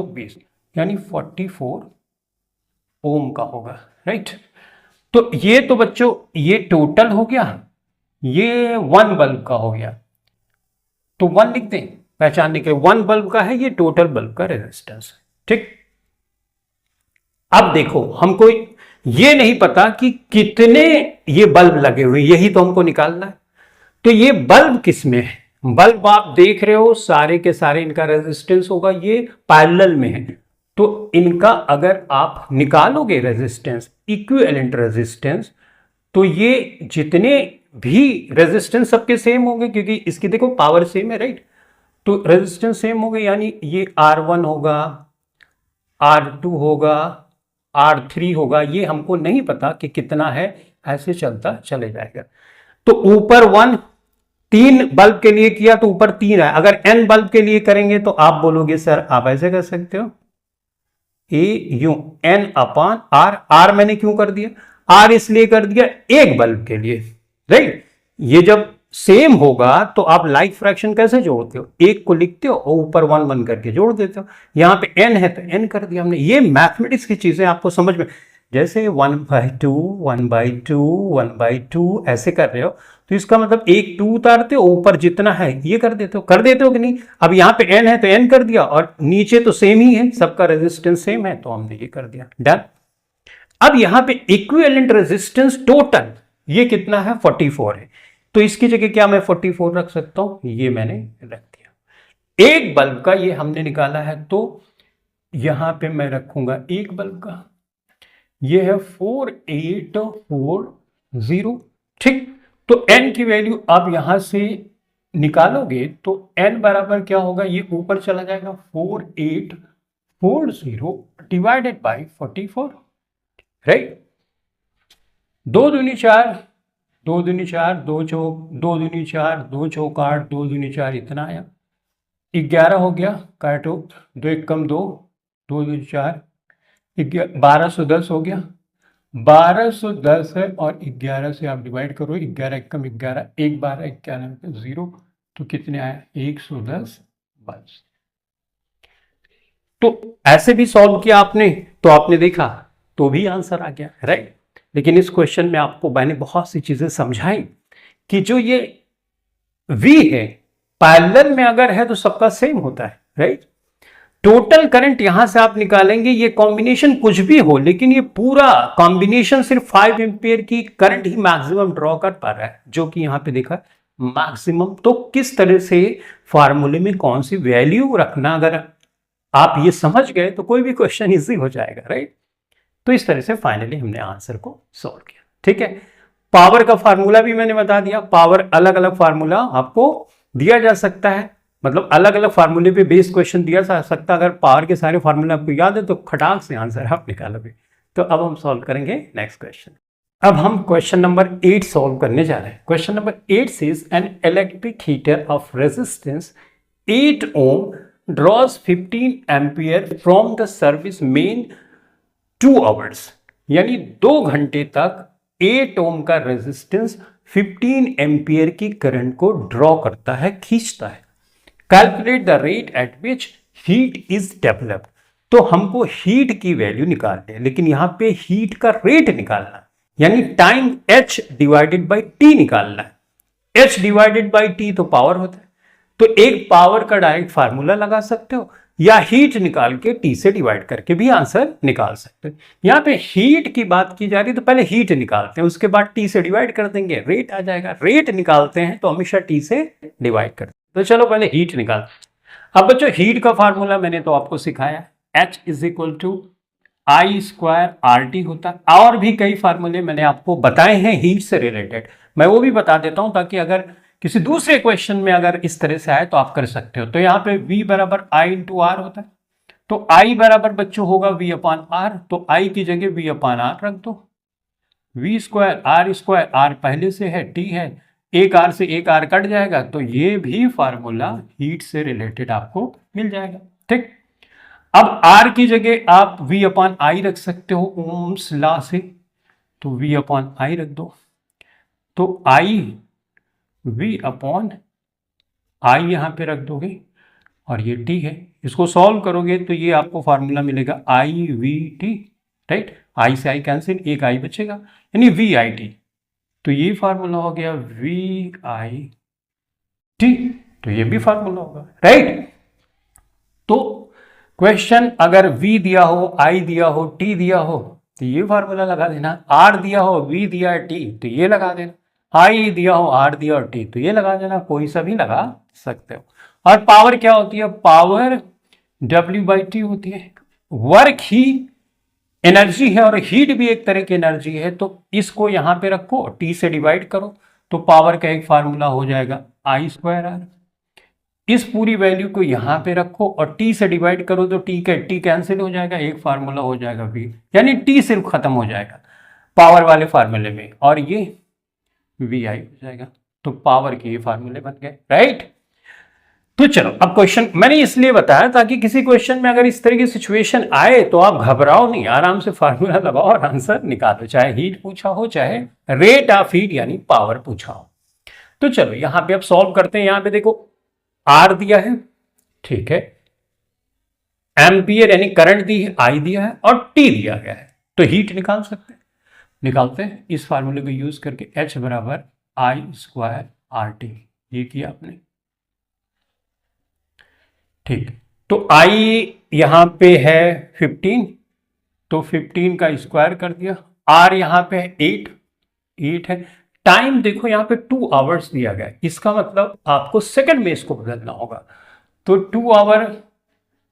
20 यानी 44 ओम का होगा, राइट। तो ये तो बच्चों ये टोटल हो गया, ये वन बल्ब का हो गया, तो वन लिख दें पहचानने के लिए, वन बल्ब का है, ये टोटल बल्ब का रेजिस्टेंस है, ठीक। अब देखो हमको ये नहीं पता कि कितने ये बल्ब लगे हुए, यही तो हमको निकालना है। तो ये बल्ब किस में है, बल्ब आप देख रहे हो सारे के सारे इनका रेजिस्टेंस होगा, ये पैरेलल में है, तो इनका अगर आप निकालोगे रेजिस्टेंस, इक्विवेलेंट रेजिस्टेंस, तो ये जितने भी रेजिस्टेंस सबके सेम होंगे, क्योंकि इसकी देखो पावर सेम है, राइट। तो रेजिस्टेंस सेम हो गए, यानी ये R1 होगा, R2 होगा, R3 होगा, ये हमको नहीं पता कि कितना है, ऐसे चलता चले जाएगा। तो ऊपर 1 3 बल्ब के लिए किया तो ऊपर 3 है, अगर n बल्ब के लिए करेंगे तो आप बोलोगे सर आप ऐसे कर सकते हो, A U n upon R. R मैंने क्यों कर दिया, आर इसलिए कर दिया एक बल्ब के लिए, राइट। ये जब सेम होगा तो आप लाइक फ्रैक्शन कैसे जोड़ते हो, एक को लिखते हो और ऊपर 1 1 करके जोड़ देते हो, यहां पे n है तो n कर दिया हमने। ये मैथमेटिक्स की चीजें आपको समझ में, जैसे 1/2 1/2 1/2 ऐसे कर रहे हो, तो इसका मतलब एक 2 उतारते हो, ऊपर जितना है ये कर देते हो कि नहीं। अब यहाँ पे n है तो n कर दिया, और नीचे तो सेम ही है, सबका रेजिस्टेंस सेम है, तो हमने ये कर दिया, डन। अब यहाँ पे इक्विवेलेंट रेजिस्टेंस टोटल ये कितना है, 44 है, तो इसकी जगह क्या मैं 44 रख सकता हूं, ये मैंने रख दिया। एक बल्ब का ये हमने निकाला है, तो यहां पे मैं रखूंगा एक बल्ब का, ये है 4840, ठीक। तो n की वैल्यू आप यहां से निकालोगे तो n बराबर क्या होगा, ये ऊपर चला जाएगा 4840 डिवाइडेड बाई 44, राइट। 2 दूनी 4, 2 दूनी 4, 2 चौक 2 दूनी 4, 2 चौक 8, 2 दूनी 4, इतना आया, 11 हो गया, काटो 2 1 कम 2, 2 दूनी 4, 1210 हो गया, 1210 है, और 11 से आप डिवाइड करो, 11 1 कम 11, 1 12 11 0, तो कितने आया 110 बल्ब। तो ऐसे भी सॉल्व किया आपने तो आपने देखा तो भी आंसर आ गया, राइट। लेकिन इस क्वेश्चन में आपको मैंने बहुत सी चीजें समझाई कि जो ये V है पैरेलल में अगर है तो सबका सेम होता है, राइट। टोटल करंट यहां से आप निकालेंगे, ये कॉम्बिनेशन कुछ भी हो, लेकिन ये पूरा कॉम्बिनेशन सिर्फ 5 एम्पियर की करंट ही मैक्सिमम ड्रॉ कर पा रहा है, जो कि यहां पे देखा मैक्सिमम। तो किस तरह से फार्मूले में कौन सी वैल्यू रखना, अगर आप ये समझ गए तो कोई भी क्वेश्चन इजी हो जाएगा, राइट। तो इस तरह से फाइनली हमने आंसर को सॉल्व किया, ठीक है। पावर का फार्मूला भी मैंने बता दिया, पावर अलग अलग फार्मूला आपको दिया जा सकता है, मतलब अलग अलग फार्मूले पे बेस्ड क्वेश्चन दिया जा सकता है। अगर पावर के सारे फार्मूले आपको याद है तो खटाक से आंसर आप निकालोगे। तो अब हम सॉल्व करेंगे नेक्स्ट क्वेश्चन। अब हम क्वेश्चन नंबर 8 सॉल्व करने जा रहे हैं। Question number 8 says an electric heater of resistance 8 ohm draws 15 ampere from the service main 2 hours, यानी 2 घंटे तक 8 ओम का रेजिस्टेंस 15 एम्पियर की करंट को ड्रॉ करता है, खींचता है। Calculate the rate at which heat is developed. तो हमको हीट की वैल्यू निकालनी है, लेकिन यहां पे हीट का रेट निकालना है, यानी time h divided by t निकालना है। h डिवाइडेड बाई t तो पावर होता है, तो एक पावर का डायरेक्ट फार्मूला लगा सकते हो, या हीट निकाल के t से डिवाइड करके भी आंसर निकाल सकते हो। यहां पे हीट की बात की जा रही है, तो पहले हीट निकालते हैं, उसके बाद t से डिवाइड कर देंगे, रेट आ जाएगा। रेट निकालते हैं तो हमेशा t से डिवाइड करते हैं। तो चलो पहले हीट निकालते हैं। अब बच्चों हीट का फार्मूला मैंने तो आपको सिखाया, H is equal to I square R T होता है। और भी कई फार्मूले मैंने आपको बताए हैं हीट से रिलेटेड, मैं वो भी बता देता हूं ताकि अगर किसी दूसरे क्वेश्चन में अगर इस तरह से आए तो आप कर सकते हो। तो यहाँ पे V बराबर आई इंटू आर होता है, तो I बराबर बच्चों होगा V अपान आर, तो I की जगह V अपान आर रख दो। V स्क्वायर आर पहले से है, T है, एक आर से एक आर कट जाएगा, तो ये भी फार्मूला हीट से रिलेटेड आपको मिल जाएगा। ठीक, अब R की जगह आप V अपान आई रख सकते हो ओम्स लॉ से, तो V अपान आई रख दो, तो I V अपॉन आई यहां पे रख दोगे और ये T है, इसको सॉल्व करोगे तो ये आपको फार्मूला मिलेगा आई वी टी, राइट। आई से आई कैंसिल, एक आई बचेगा यानी वी आई टी, तो ये फार्मूला हो गया वी आई टी, तो ये भी फार्मूला होगा, राइट। तो क्वेश्चन अगर V दिया हो, I दिया हो, T दिया हो तो ये फार्मूला लगा देना, R दिया हो, V दिया है, T तो ये लगा देना, I दिया हो, R दिया और T तो ये लगा देना, कोई सा भी लगा सकते हो। और पावर क्या होती है? पावर W/T होती है। वर्क ही एनर्जी है और हीट भी एक तरह की एनर्जी है, तो इसको यहां पे रखो, T से डिवाइड करो, तो पावर का एक फार्मूला हो जाएगा I स्क्वायर R। इस पूरी वैल्यू को यहां पे रखो और T से डिवाइड करो तो T कैंसिल हो जाएगा, एक फार्मूला हो जाएगा V, यानी T सिर्फ खत्म हो जाएगा पावर वाले फार्मूले में और ये VI हो जाएगा। तो पावर के ये फार्मूले बन गए, राइट। तो चलो अब क्वेश्चन मैंने इसलिए बताया ताकि किसी क्वेश्चन में अगर इस तरह की सिचुएशन आए तो आप घबराओ नहीं, आराम से फार्मूला लगाओ और आंसर निकालो, चाहे हीट पूछा हो चाहे रेट ऑफ हीट यानी पावर पूछा हो। तो चलो यहां पे अब सॉल्व करते हैं। यहां पे देखो आर दिया है, ठीक है, एम्पियर यानी करंट दी है, आई दिया है और टी दिया गया है, तो हीट निकाल सकते हैं। निकालते हैं इस फार्मूले को यूज करके, H बराबर आई स्क्वायर आर टी, ये किया आपने, ठीक। तो I यहां पे है 15, तो 15 का स्क्वायर कर दिया, R यहां पे है 8 है। टाइम देखो यहां पे 2 आवर्स दिया गया है, इसका मतलब आपको सेकंड में इसको बदलना होगा, तो 2 आवर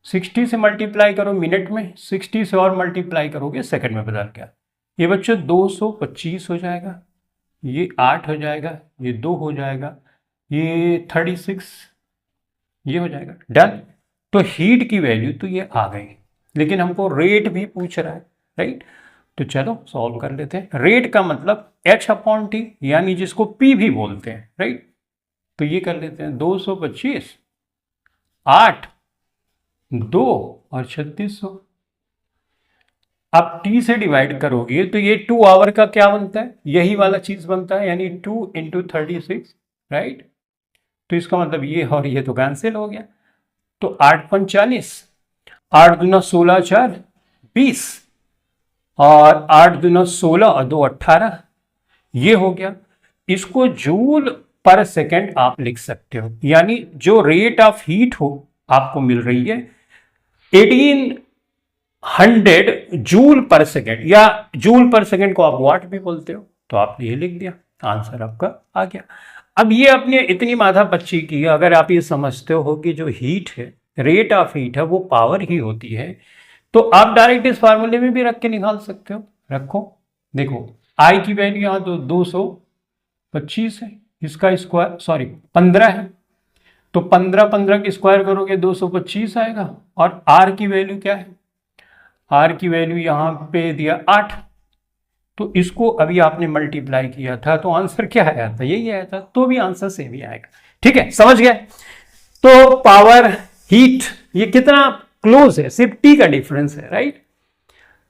60 से मल्टीप्लाई करो मिनट में, 60 से और मल्टीप्लाई करोगे सेकंड में बदल गया। ये बच्चों 225 हो जाएगा, ये 8 हो जाएगा, ये 2 हो जाएगा, ये 36, ये हो जाएगा, डन। तो हीट की वैल्यू तो ये आ गई, लेकिन हमको रेट भी पूछ रहा है, राइट। तो चलो सॉल्व कर लेते हैं। रेट का मतलब H अपॉन टी, यानी जिसको P भी बोलते हैं, राइट। तो ये कर लेते हैं 225, 8, 2 और 3600। अब T से डिवाइड करोगे तो ये 2 आवर का क्या बनता है? यही वाला चीज बनता है, यानी 2 इंटू 36, राइट। तो इसका मतलब ये और ये तो कैंसिल हो गया, तो 8 × 40, 8 दूना 16, 4 20 और 8 दूना 16 और 2 18, ये हो गया। इसको जूल पर सेकेंड आप लिख सकते हो, यानी जो रेट ऑफ हीट हो आपको मिल रही है 1800 जूल पर सेकेंड, या जूल पर सेकेंड को आप वाट भी बोलते हो, तो आपने ये लिख दिया, आंसर आपका आ गया। अब ये अपने इतनी माथा पच्ची की, अगर आप ये समझते हो कि जो हीट है, रेट ऑफ हीट है, वो पावर ही होती है, तो आप डायरेक्ट इस फार्मूले में भी रख के निकाल सकते हो। रखो, देखो आई की वैल्यू यहाँ तो 225 है, इसका स्क्वायर 15 है, तो 15 की स्क्वायर करोगे 225 आएगा, और आर की वैल्यू क्या है? आर की वैल्यू यहाँ पे दिया 8, तो इसको अभी आपने मल्टीप्लाई किया था, तो आंसर क्या आया था? यही आया था, तो भी आंसर सेम ही आएगा। ठीक है, समझ गए? तो पावर हीट ये कितना क्लोज है, सिर्फ टी का डिफरेंस है, राइट।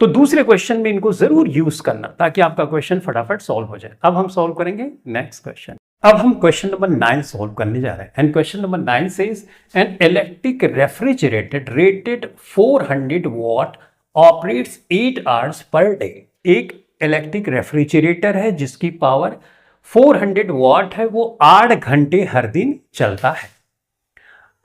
तो दूसरे क्वेश्चन में इनको जरूर यूज करना ताकि आपका क्वेश्चन फटाफट सॉल्व हो जाए। अब हम सॉल्व करेंगे नेक्स्ट क्वेश्चन। अब हम क्वेश्चन नंबर 9 सॉल्व करने जा रहे हैं, and question number 9 says an electric refrigerator rated 400 what operates 8 hours per day. एक इलेक्ट्रिक रेफ्रिजरेटर है जिसकी पावर 400 वॉट है, वो 8 घंटे हर दिन चलता है।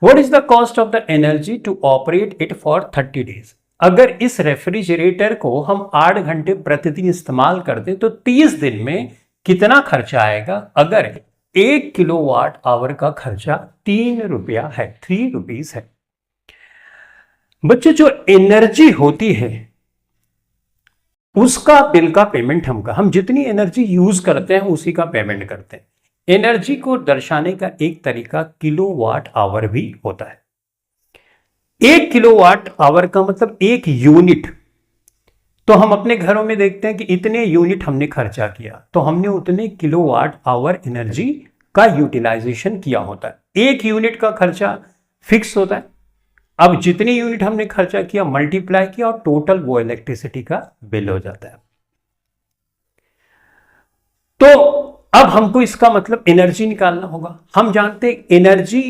What is the cost of the energy to operate it for 30 days? अगर इस रेफ्रिजरेटर को हम 8 घंटे प्रतिदिन इस्तेमाल करते तो 30 दिन में कितना खर्चा आएगा? अगर 1 किलोवाट आवर का खर्चा 3 रुपया है, 3 रुपीज है। बच्चों, जो एनर्जी होती है उसका बिल का पेमेंट हम जितनी एनर्जी यूज करते हैं उसी का पेमेंट करते हैं। एनर्जी को दर्शाने का एक तरीका किलोवाट आवर भी होता है। 1 किलोवाट आवर का मतलब 1 यूनिट। तो हम अपने घरों में देखते हैं कि इतने यूनिट हमने खर्चा किया तो हमने उतने किलोवाट आवर एनर्जी का यूटिलाइजेशन किया होता है। 1 यूनिट का खर्चा फिक्स होता है। अब जितने यूनिट हमने खर्चा किया मल्टीप्लाई किया और टोटल वो इलेक्ट्रिसिटी का बिल हो जाता है। तो अब हमको इसका मतलब एनर्जी निकालना होगा। हम जानते हैं एनर्जी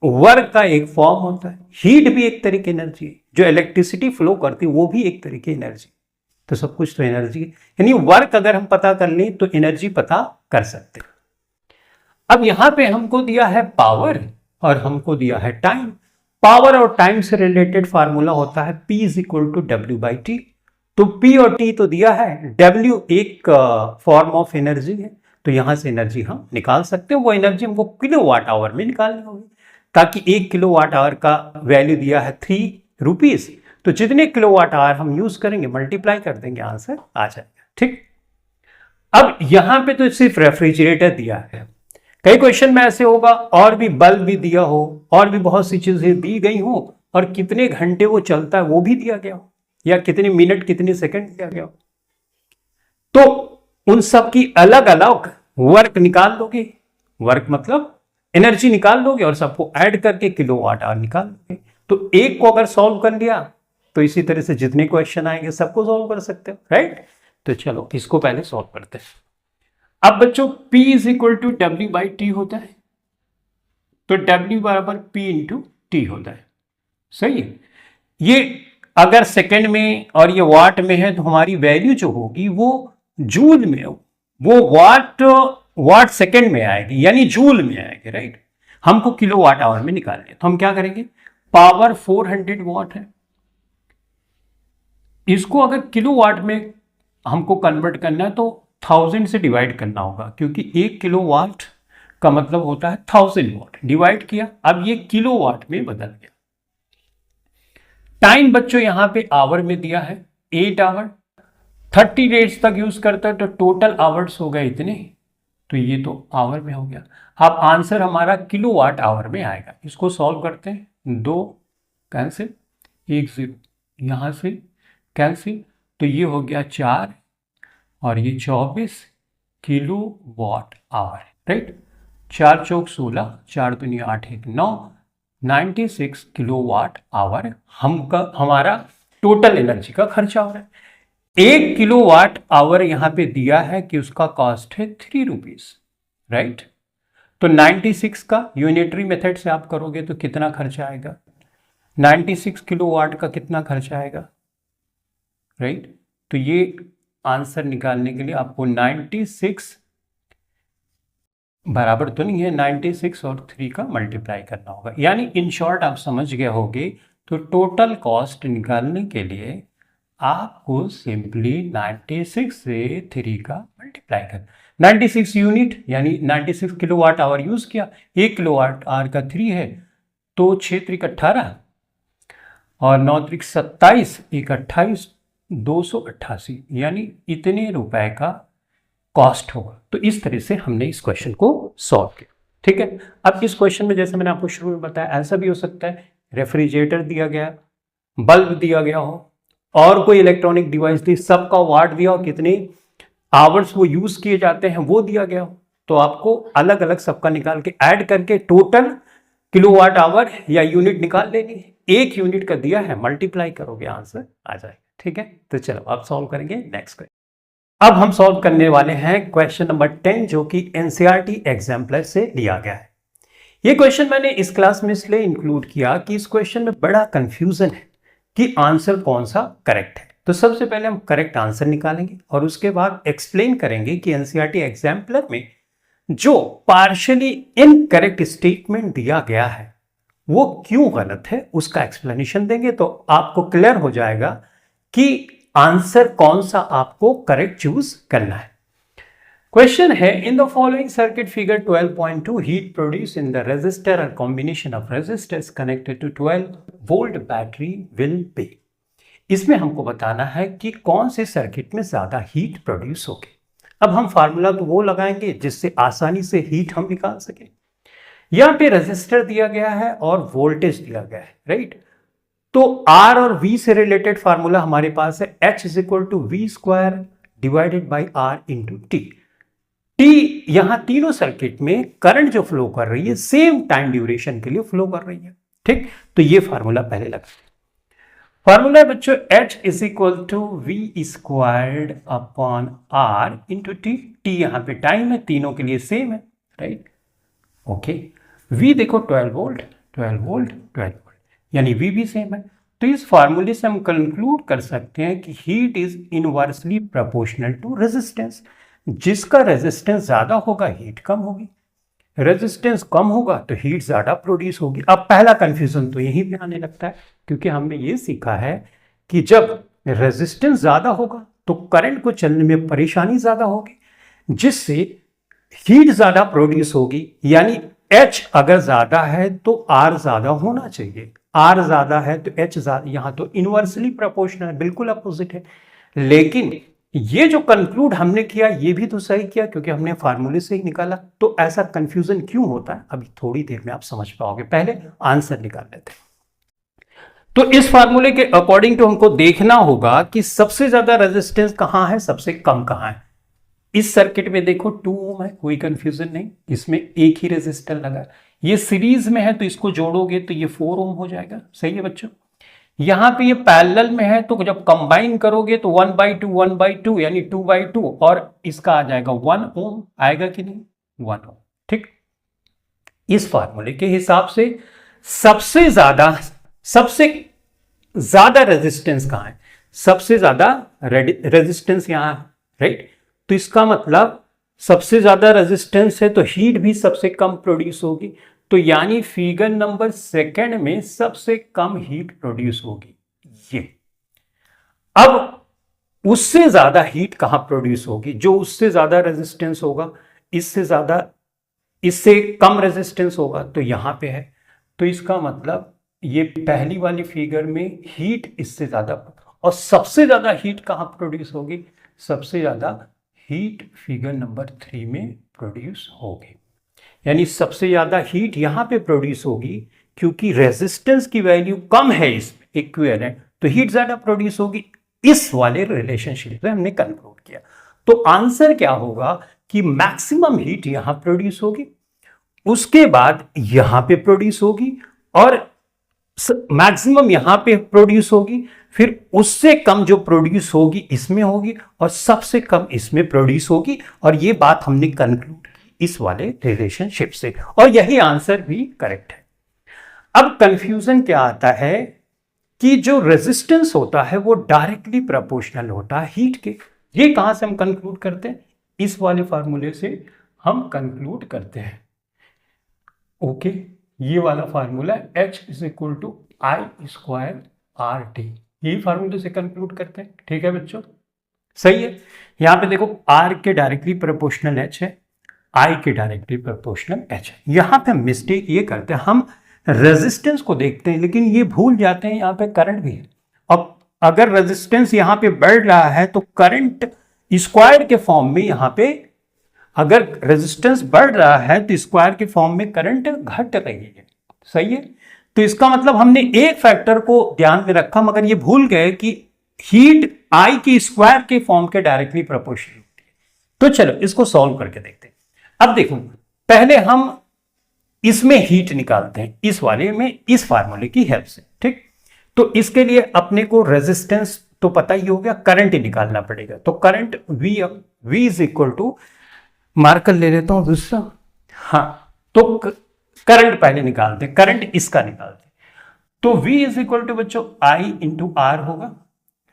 वर्क का एक फॉर्म होता है, हीट भी एक तरह की एनर्जी है, जो इलेक्ट्रिसिटी फ्लो करती है वो भी एक तरह की एनर्जी। तो सब कुछ तो एनर्जी है, यानी वर्क अगर हम पता कर लें तो एनर्जी पता कर सकते हैं। अब यहां पे हमको दिया है पावर और हमको दिया है टाइम। पावर और टाइम से रिलेटेड फार्मूला होता है P is equal to W by T. तो P और T तो दिया है, W एक फॉर्म ऑफ एनर्जी है, तो यहां से एनर्जी हम निकाल सकते हैं। वो एनर्जी हमको किलोवाट आवर में निकालनी होगी, ताकि 1 किलोवाट आवर का वैल्यू दिया है 3 रुपीज। तो जितने किलोवाट आवर हम यूज करेंगे मल्टीप्लाई कर देंगे, आंसर आ जाएगा। ठीक, अब यहां पे तो सिर्फ रेफ्रिजरेटर दिया है। कई क्वेश्चन में ऐसे होगा और भी बल्ब भी दिया हो और भी बहुत सी चीजें दी गई हो और कितने घंटे वो चलता है वो भी दिया गया हो, या कितने मिनट कितने सेकंड दिया गया हो, तो उन सब की अलग अलग वर्क निकाल लोगे। वर्क मतलब एनर्जी निकाल लोगे और सबको ऐड करके किलोवाट आवर निकाल लोगे। तो एक को अगर सॉल्व कर लिया तो इसी तरह से जितने क्वेश्चन आएंगे सबको सॉल्व कर सकते हो, राइट। तो चलो इसको पहले सॉल्व करते हैं। अब बच्चों P is equal to W by T होता है, तो W बराबर P इंटू टी होता है। सही है। ये अगर सेकंड में और ये वाट में है तो हमारी वैल्यू जो होगी वो जूल में हो, वो वाट सेकंड में आएगी, यानी जूल में आएगी, राइट। हमको किलोवाट आवर में निकालना है तो हम क्या करेंगे, पावर 400 वाट है, इसको अगर किलोवाट में हमको कन्वर्ट करना है तो 1000 से डिवाइड करना होगा, क्योंकि 1 किलोवाट का मतलब होता है 1000 वाट। डिवाइड किया, अब ये किलोवाट में बदल गया। टाइम बच्चों यहां पे आवर में दिया है 8 आवर, 30 डेज तक यूज करता है तो टोटल आवर्स हो गए इतने, तो ये तो आवर में हो गया। अब आंसर हमारा किलोवाट आवर में आएगा। इसको सॉल्व करते हैं, 2 कैंसिल, 1 0 यहां से कैंसिल, तो ये हो गया 4 और ये 24 किलोवाट आवर, राइट। 4 चौक 16, 4 दूनी 8 1 9, 96 किलोवाट आवर हमारा टोटल एनर्जी का खर्चा हो रहा है। 1 किलोवाट आवर यहां पे दिया है कि उसका कॉस्ट है 3 रुपीज, राइट। तो 96 का यूनिटरी मेथड से आप करोगे तो कितना खर्चा आएगा, 96 किलोवाट का कितना खर्चा आएगा, राइट। तो ये आंसर निकालने के लिए आपको 96 बराबर तो नहीं है, 96 और 3 का मल्टीप्लाई करना होगा। यानी इन शॉर्ट आप समझ गए होंगे। तो टोटल कॉस्ट निकालने के लिए आपको सिंपली 96 से 3 का मल्टीप्लाई करना। 96 यूनिट यानी 96 किलोवाट आवर यूज किया, 1 किलोवाट आवर का 3 है, तो 6 3 18 और 9 3 27, 1 28, 288, यानी इतने रुपए का कॉस्ट होगा। तो इस तरह से हमने इस क्वेश्चन को सॉल्व किया, ठीक है। अब इस क्वेश्चन में जैसे मैंने आपको शुरू में बताया, ऐसा भी हो सकता है रेफ्रिजरेटर दिया गया, बल्ब दिया गया हो और कोई इलेक्ट्रॉनिक डिवाइस दी, सबका वाट दिया हो, कितने आवर्स वो यूज किए जाते हैं वो दिया गया हो, तो आपको अलग अलग सबका निकाल के ऐड करके टोटल किलोवाट आवर या यूनिट निकाल लेनी है। 1 यूनिट का दिया है, मल्टीप्लाई करोगे आंसर आ जाएगा, ठीक है। तो चलो आप सॉल्व करेंगे नेक्स्ट क्वेश्चन। अब हम सॉल्व करने वाले हैं क्वेश्चन नंबर 10, जो कि एनसीईआरटी एग्जाम्पलर से लिया गया है। ये क्वेश्चन मैंने इस क्लास में इसलिए इंक्लूड किया कि इस क्वेश्चन में बड़ा कंफ्यूजन है कि आंसर कौन सा करेक्ट है। तो सबसे पहले हम करेक्ट आंसर निकालेंगे और उसके बाद एक्सप्लेन करेंगे कि एनसीईआरटी एग्जाम्पलर में जो पार्शियली इनकरेक्ट स्टेटमेंट दिया गया है वो क्यों गलत है, उसका एक्सप्लेनेशन देंगे तो आपको क्लियर हो जाएगा कि आंसर कौन सा आपको करेक्ट चूज करना है। क्वेश्चन है, in the following circuit figure 12.2 heat produce in the resistor or combination of resistors connected to 12 volt battery will be. इसमें हमको बताना है कि कौन से सर्किट में ज्यादा हीट प्रोड्यूस होगी। अब हम फार्मूला तो वो लगाएंगे जिससे आसानी से हीट हम निकाल सके। यहां पे रेजिस्टर दिया गया है और वोल्टेज दिया गया है, राइट। तो R और V से रिलेटेड फार्मूला हमारे पास है H is equal to V square divided by R into T. T यहां तीनों सर्किट में करंट जो फ्लो कर रही है सेम टाइम ड्यूरेशन के लिए फ्लो कर रही है, ठीक। तो ये फार्मूला पहले लगा। फार्मूला है बच्चों H is equal to V squared upon R into T. T यहां पे टाइम है, तीनों के लिए सेम है, राइट। ओके, V देखो 12 वोल्ट 12 वोल्ट 12 वोल्ट, यानी V भी सेम है। तो इस फार्मूले से हम कंक्लूड कर सकते हैं कि heat is inversely proportional to resistance. जिसका रेजिस्टेंस ज्यादा होगा हीट कम होगी, रेजिस्टेंस कम होगा तो हीट ज्यादा प्रोड्यूस होगी। अब पहला कंफ्यूजन तो यहीं पे आने लगता है, क्योंकि हमने ये सीखा है कि जब रेजिस्टेंस ज्यादा होगा तो करंट को चलने में परेशानी ज्यादा होगी, जिससे हीट ज्यादा प्रोड्यूस होगी। यानी H अगर ज्यादा है तो R ज्यादा होना चाहिए, R ज्यादा है तो H ज्यादा। यहां तो इनवर्सली प्रोपोर्शनल है, बिल्कुल अपोजिट है। लेकिन ये जो कंक्लूड हमने किया ये भी तो सही किया, क्योंकि हमने फार्मूले से ही निकाला। तो ऐसा कंफ्यूजन क्यों होता है अभी थोड़ी देर में आप समझ पाओगे, पहले आंसर निकाल लेते हैं। तो इस फार्मूले के अकॉर्डिंग तो हमको देखना होगा कि सबसे ज्यादा रेजिस्टेंस कहां है, सबसे कम कहां है। इस सर्किट में देखो 2 ओम है, कोई कंफ्यूजन नहीं, इसमें एक ही रेजिस्टर लगा है। ये सीरीज में है तो इसको जोड़ोगे तो ये 4 ओम हो जाएगा, सही है बच्चों। यहां पे ये पैरेलल में है तो जब कंबाइन करोगे तो 1/2 यानी 2/2, और इसका आ जाएगा 1 ओम, आएगा कि नहीं, 1 ओम, ठीक। इस फार्मूले के हिसाब से सबसे ज्यादा रेजिस्टेंस कहां है, सबसे ज्यादा रेजिस्टेंस यहां है, राइट। तो इसका मतलब सबसे ज्यादा रेजिस्टेंस है तो हीट भी सबसे कम प्रोड्यूस होगी। तो यानी फिगर नंबर 2 में सबसे कम हीट प्रोड्यूस होगी ये। अब उससे ज्यादा हीट कहां प्रोड्यूस होगी, जो उससे ज्यादा रेजिस्टेंस होगा, इससे कम रेजिस्टेंस होगा तो यहां पे है। तो इसका मतलब ये पहली वाली फिगर में हीट इससे ज्यादा, और सबसे ज्यादा हीट कहां प्रोड्यूस होगी, सबसे ज्यादा हीट फिगर नंबर 3 में प्रोड्यूस होगी। यानी सबसे ज्यादा हीट यहां पे प्रोड्यूस होगी, क्योंकि रेजिस्टेंस की वैल्यू कम है इसमें इक्विवेलेंट, तो हीट ज्यादा प्रोड्यूस होगी। इस वाले रिलेशनशिप से हमने कंक्लूड किया। तो आंसर क्या होगा कि मैक्सिमम हीट यहां प्रोड्यूस होगी, उसके बाद यहां पे प्रोड्यूस होगी, और मैक्सिमम यहां पे प्रोड्यूस होगी, फिर उससे कम जो प्रोड्यूस होगी इसमें होगी, और सबसे कम इसमें प्रोड्यूस होगी। और ये बात हमने कंक्लूड की इस वाले रिलेशनशिप से, और यही आंसर भी करेक्ट है। अब कंफ्यूजन क्या आता है कि जो रेजिस्टेंस होता है वो डायरेक्टली प्रोपोर्शनल होता है हीट के। ये कहां से हम कंक्लूड करते हैं, इस वाले फार्मूले से हम कंक्लूड करते हैं। ओके, ये वाला formula H is equal to I square RT, यही फार्मूले से कंक्लूड करते हैं, ठीक है बच्चों, सही है। यहां पे देखो R के डायरेक्टली प्रोपोर्शनल H है, I के डायरेक्टली प्रोपोर्शनल H है। यहां पे मिस्टेक ये करते हैं, हम रेजिस्टेंस को देखते हैं लेकिन ये भूल जाते हैं यहां पे करंट भी है। अब अगर रेजिस्टेंस यहां पे बढ़ रहा है तो करंट स्क्वायर के फॉर्म में, यहां पे अगर रेजिस्टेंस बढ़ रहा है तो स्क्वायर के फॉर्म में करंट घट रही है, सही है। तो इसका मतलब हमने एक फैक्टर को ध्यान में रखा, मगर ये भूल गए कि हीट I की स्क्वायर के फॉर्म के डायरेक्टली प्रोपोर्शनल होती है। तो चलो इसको सॉल्व करके देखते हैं। अब देखो, पहले हम इसमें हीट निकालते हैं, इस वाले में, इस फार्मूले की हेल्प से, ठीक। तो इसके लिए अपने को रेजिस्टेंस तो पता ही हो गया, करंट ही निकालना पड़ेगा। तो current V is equal to, marker ले लेता हूं दूसरा, हाँ, तो करंट पहले निकालते हैं, करंट इसका निकालते हैं। तो V इज इक्वल टू बच्चों I इंटू R होगा,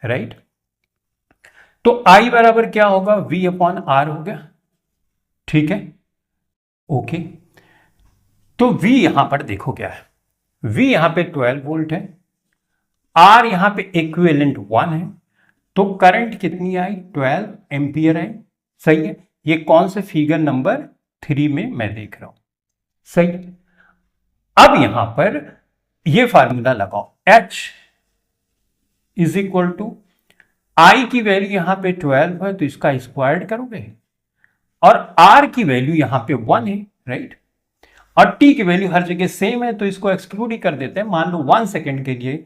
राइट। तो I बराबर क्या होगा, V अपॉन R हो गया, ठीक है, ओके। तो V यहां पर देखो क्या है, V यहां पे 12 वोल्ट है, R यहां पे इक्विवेलेंट 1 है, तो करंट कितनी आई, 12 एम्पियर है, सही है। ये कौन से फिगर नंबर 3 में मैं देख रहा हूं, सही। अब यहां पर ये फार्मूला लगाओ, H इज इक्वल टू आई की वैल्यू यहां पे 12 है तो इसका स्क्वायर्ड करोगे, और आर की वैल्यू यहां पे 1 है, राइट। और टी की वैल्यू हर जगह सेम है तो इसको एक्सक्लूड ही कर देते हैं। मान लो 1 सेकेंड के लिए,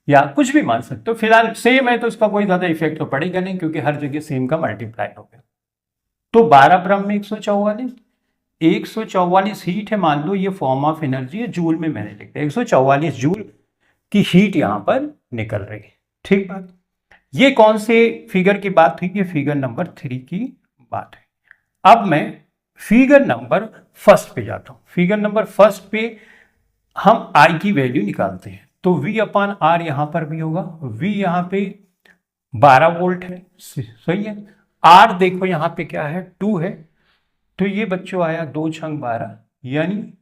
या कुछ भी मान सकते हो, फिलहाल सेम है तो इसका कोई ज्यादा इफेक्ट तो पड़ेगा नहीं क्योंकि हर जगह सेम का मल्टीप्लाई हो गया। तो 12 ब्रह्म में 144, 144 हीट है, मान लो ये फॉर्म ऑफ एनर्जी है, जूल में मैंने लिख दिया 144 जूल की हीट यहां पर निकल रही है, ठीक बात। ये कौन से फिगर की बात हुई? ये फिगर नंबर 3 की बात है। अब मैं फिगर नंबर फर्स्ट पे जाता हूं। फिगर नंबर फर्स्ट पे हम आई की वैल्यू निकालते हैं, तो V अपान आर यहां पर भी होगा। V यहां पे 12 वोल्ट है, सही है। R देखो यहां पे क्या है, 2 है, तो ये बच्चों आया 2 छंग 12, यानी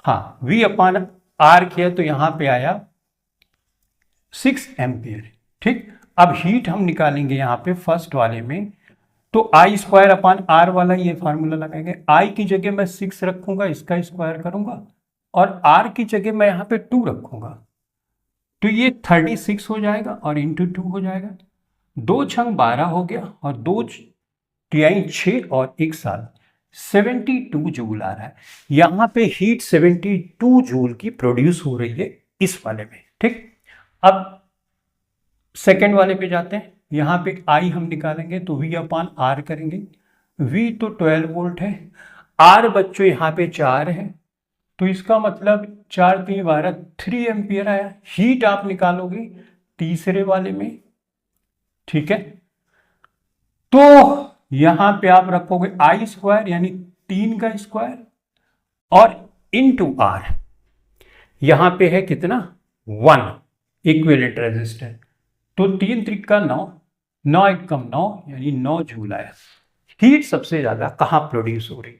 हाँ V अपान आर किया तो यहां पे आया 6 एम्पियर, ठीक। अब हीट हम निकालेंगे यहां पे फर्स्ट वाले में, तो आई स्क्वायर अपान आर वाला ये फार्मूला लगाएंगे। आई की जगह मैं 6 रखूंगा, इसका स्क्वायर करूंगा, और आर की जगह मैं यहां पे 2 रखूंगा, तो ये 36 हो जाएगा और इंटू 2 हो जाएगा। 2 छंग 12 हो गया, और 2 तिहाई 6 और 1 7, 72 जूल आ रहा है। यहां पे हीट 72 जूल की प्रोड्यूस हो रही है इस वाले में, ठीक। अब सेकेंड वाले पे जाते हैं। यहां पे आई हम निकालेंगे तो V अपान आर करेंगे। V तो 12 वोल्ट है, आर बच्चों यहां पे 4 है, तो इसका मतलब 4 3 12 3 एम्पियर आया। हीट आप निकालोगे तीसरे वाले में, ठीक है। तो यहां पे आप रखोगे आई स्क्वायर यानी 3 का स्क्वायर और इनटू आर, यहां पे है कितना 1 इक्विवेलेंट रेजिस्टर, तो 3 त्रिका 9, 9 एकम 9 यानी 9 जूल आया। हीट सबसे ज्यादा कहां प्रोड्यूस हो रही?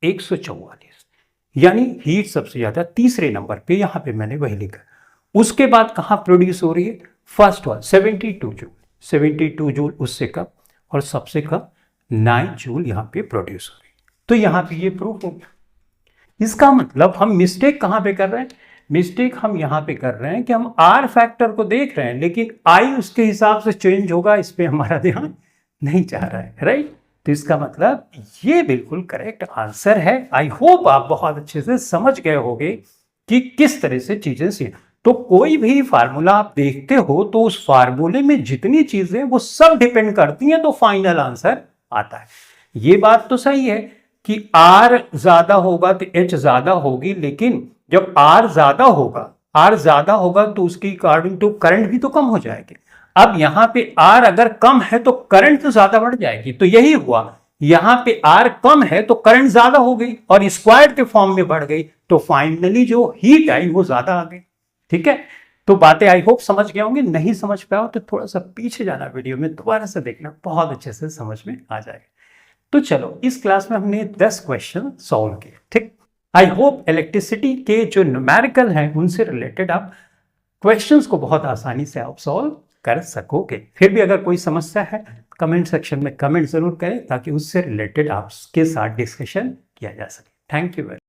144, यानी हीट सबसे ज्यादा तीसरे नंबर पे, यहां पे मैंने वही लिखा। उसके बाद कहां प्रोड्यूस हो रही है? फर्स्ट वन 72 जूल, 72 जूल उससे कम, और सबसे कम 9 जूल यहां पे प्रोड्यूस हो रही। तो यहां पे ये प्रूफ हो गया। इसका मतलब हम मिस्टेक कहां पे कर रहे हैं? मिस्टेक हम यहां पे कर रहे हैं कि हम आर फैक्टर को देख रहे हैं, लेकिन आई उसके हिसाब से चेंज होगा, इस पे हमारा ध्यान नहीं जा रहा है, राइट। तो इसका मतलब ये बिल्कुल करेक्ट आंसर है। आई होप आप बहुत अच्छे से समझ गए होंगे कि किस तरह से चीजें सी। तो कोई भी फार्मूला आप देखते हो तो उस फार्मूले में जितनी चीजें वो सब डिपेंड करती हैं, तो फाइनल आंसर आता है। ये बात तो सही है कि R ज्यादा होगा तो H ज्यादा होगी, लेकिन जब R ज्यादा होगा तो उसकी अकॉर्डिंग टू करंट भी तो कम हो जाएगी। अब यहां पे R अगर कम है तो करंट तो ज्यादा बढ़ जाएगी, तो यही हुआ, यहां पे R कम है तो करंट ज्यादा हो गई और स्क्वायर के फॉर्म में बढ़ गई, तो फाइनली जो हीट आई वो ज्यादा आ गई, ठीक है। तो बातें आई होप समझ गए होंगे। नहीं समझ पाओ तो थोड़ा सा पीछे जाना, वीडियो में दोबारा से देखना, बहुत अच्छे से समझ में आ जाएगा। तो चलो, इस क्लास में हमने 10 क्वेश्चन सॉल्व किए, ठीक। आई होप इलेक्ट्रिसिटी के जो न्यूमेरिकल हैं उनसे रिलेटेड आप क्वेश्चंस को बहुत आसानी से आप सॉल्व कर सकोगे। फिर भी अगर कोई समस्या है कमेंट सेक्शन में कमेंट जरूर करें, ताकि उससे रिलेटेड आपके साथ डिस्कशन किया जा सके। Thank you very much.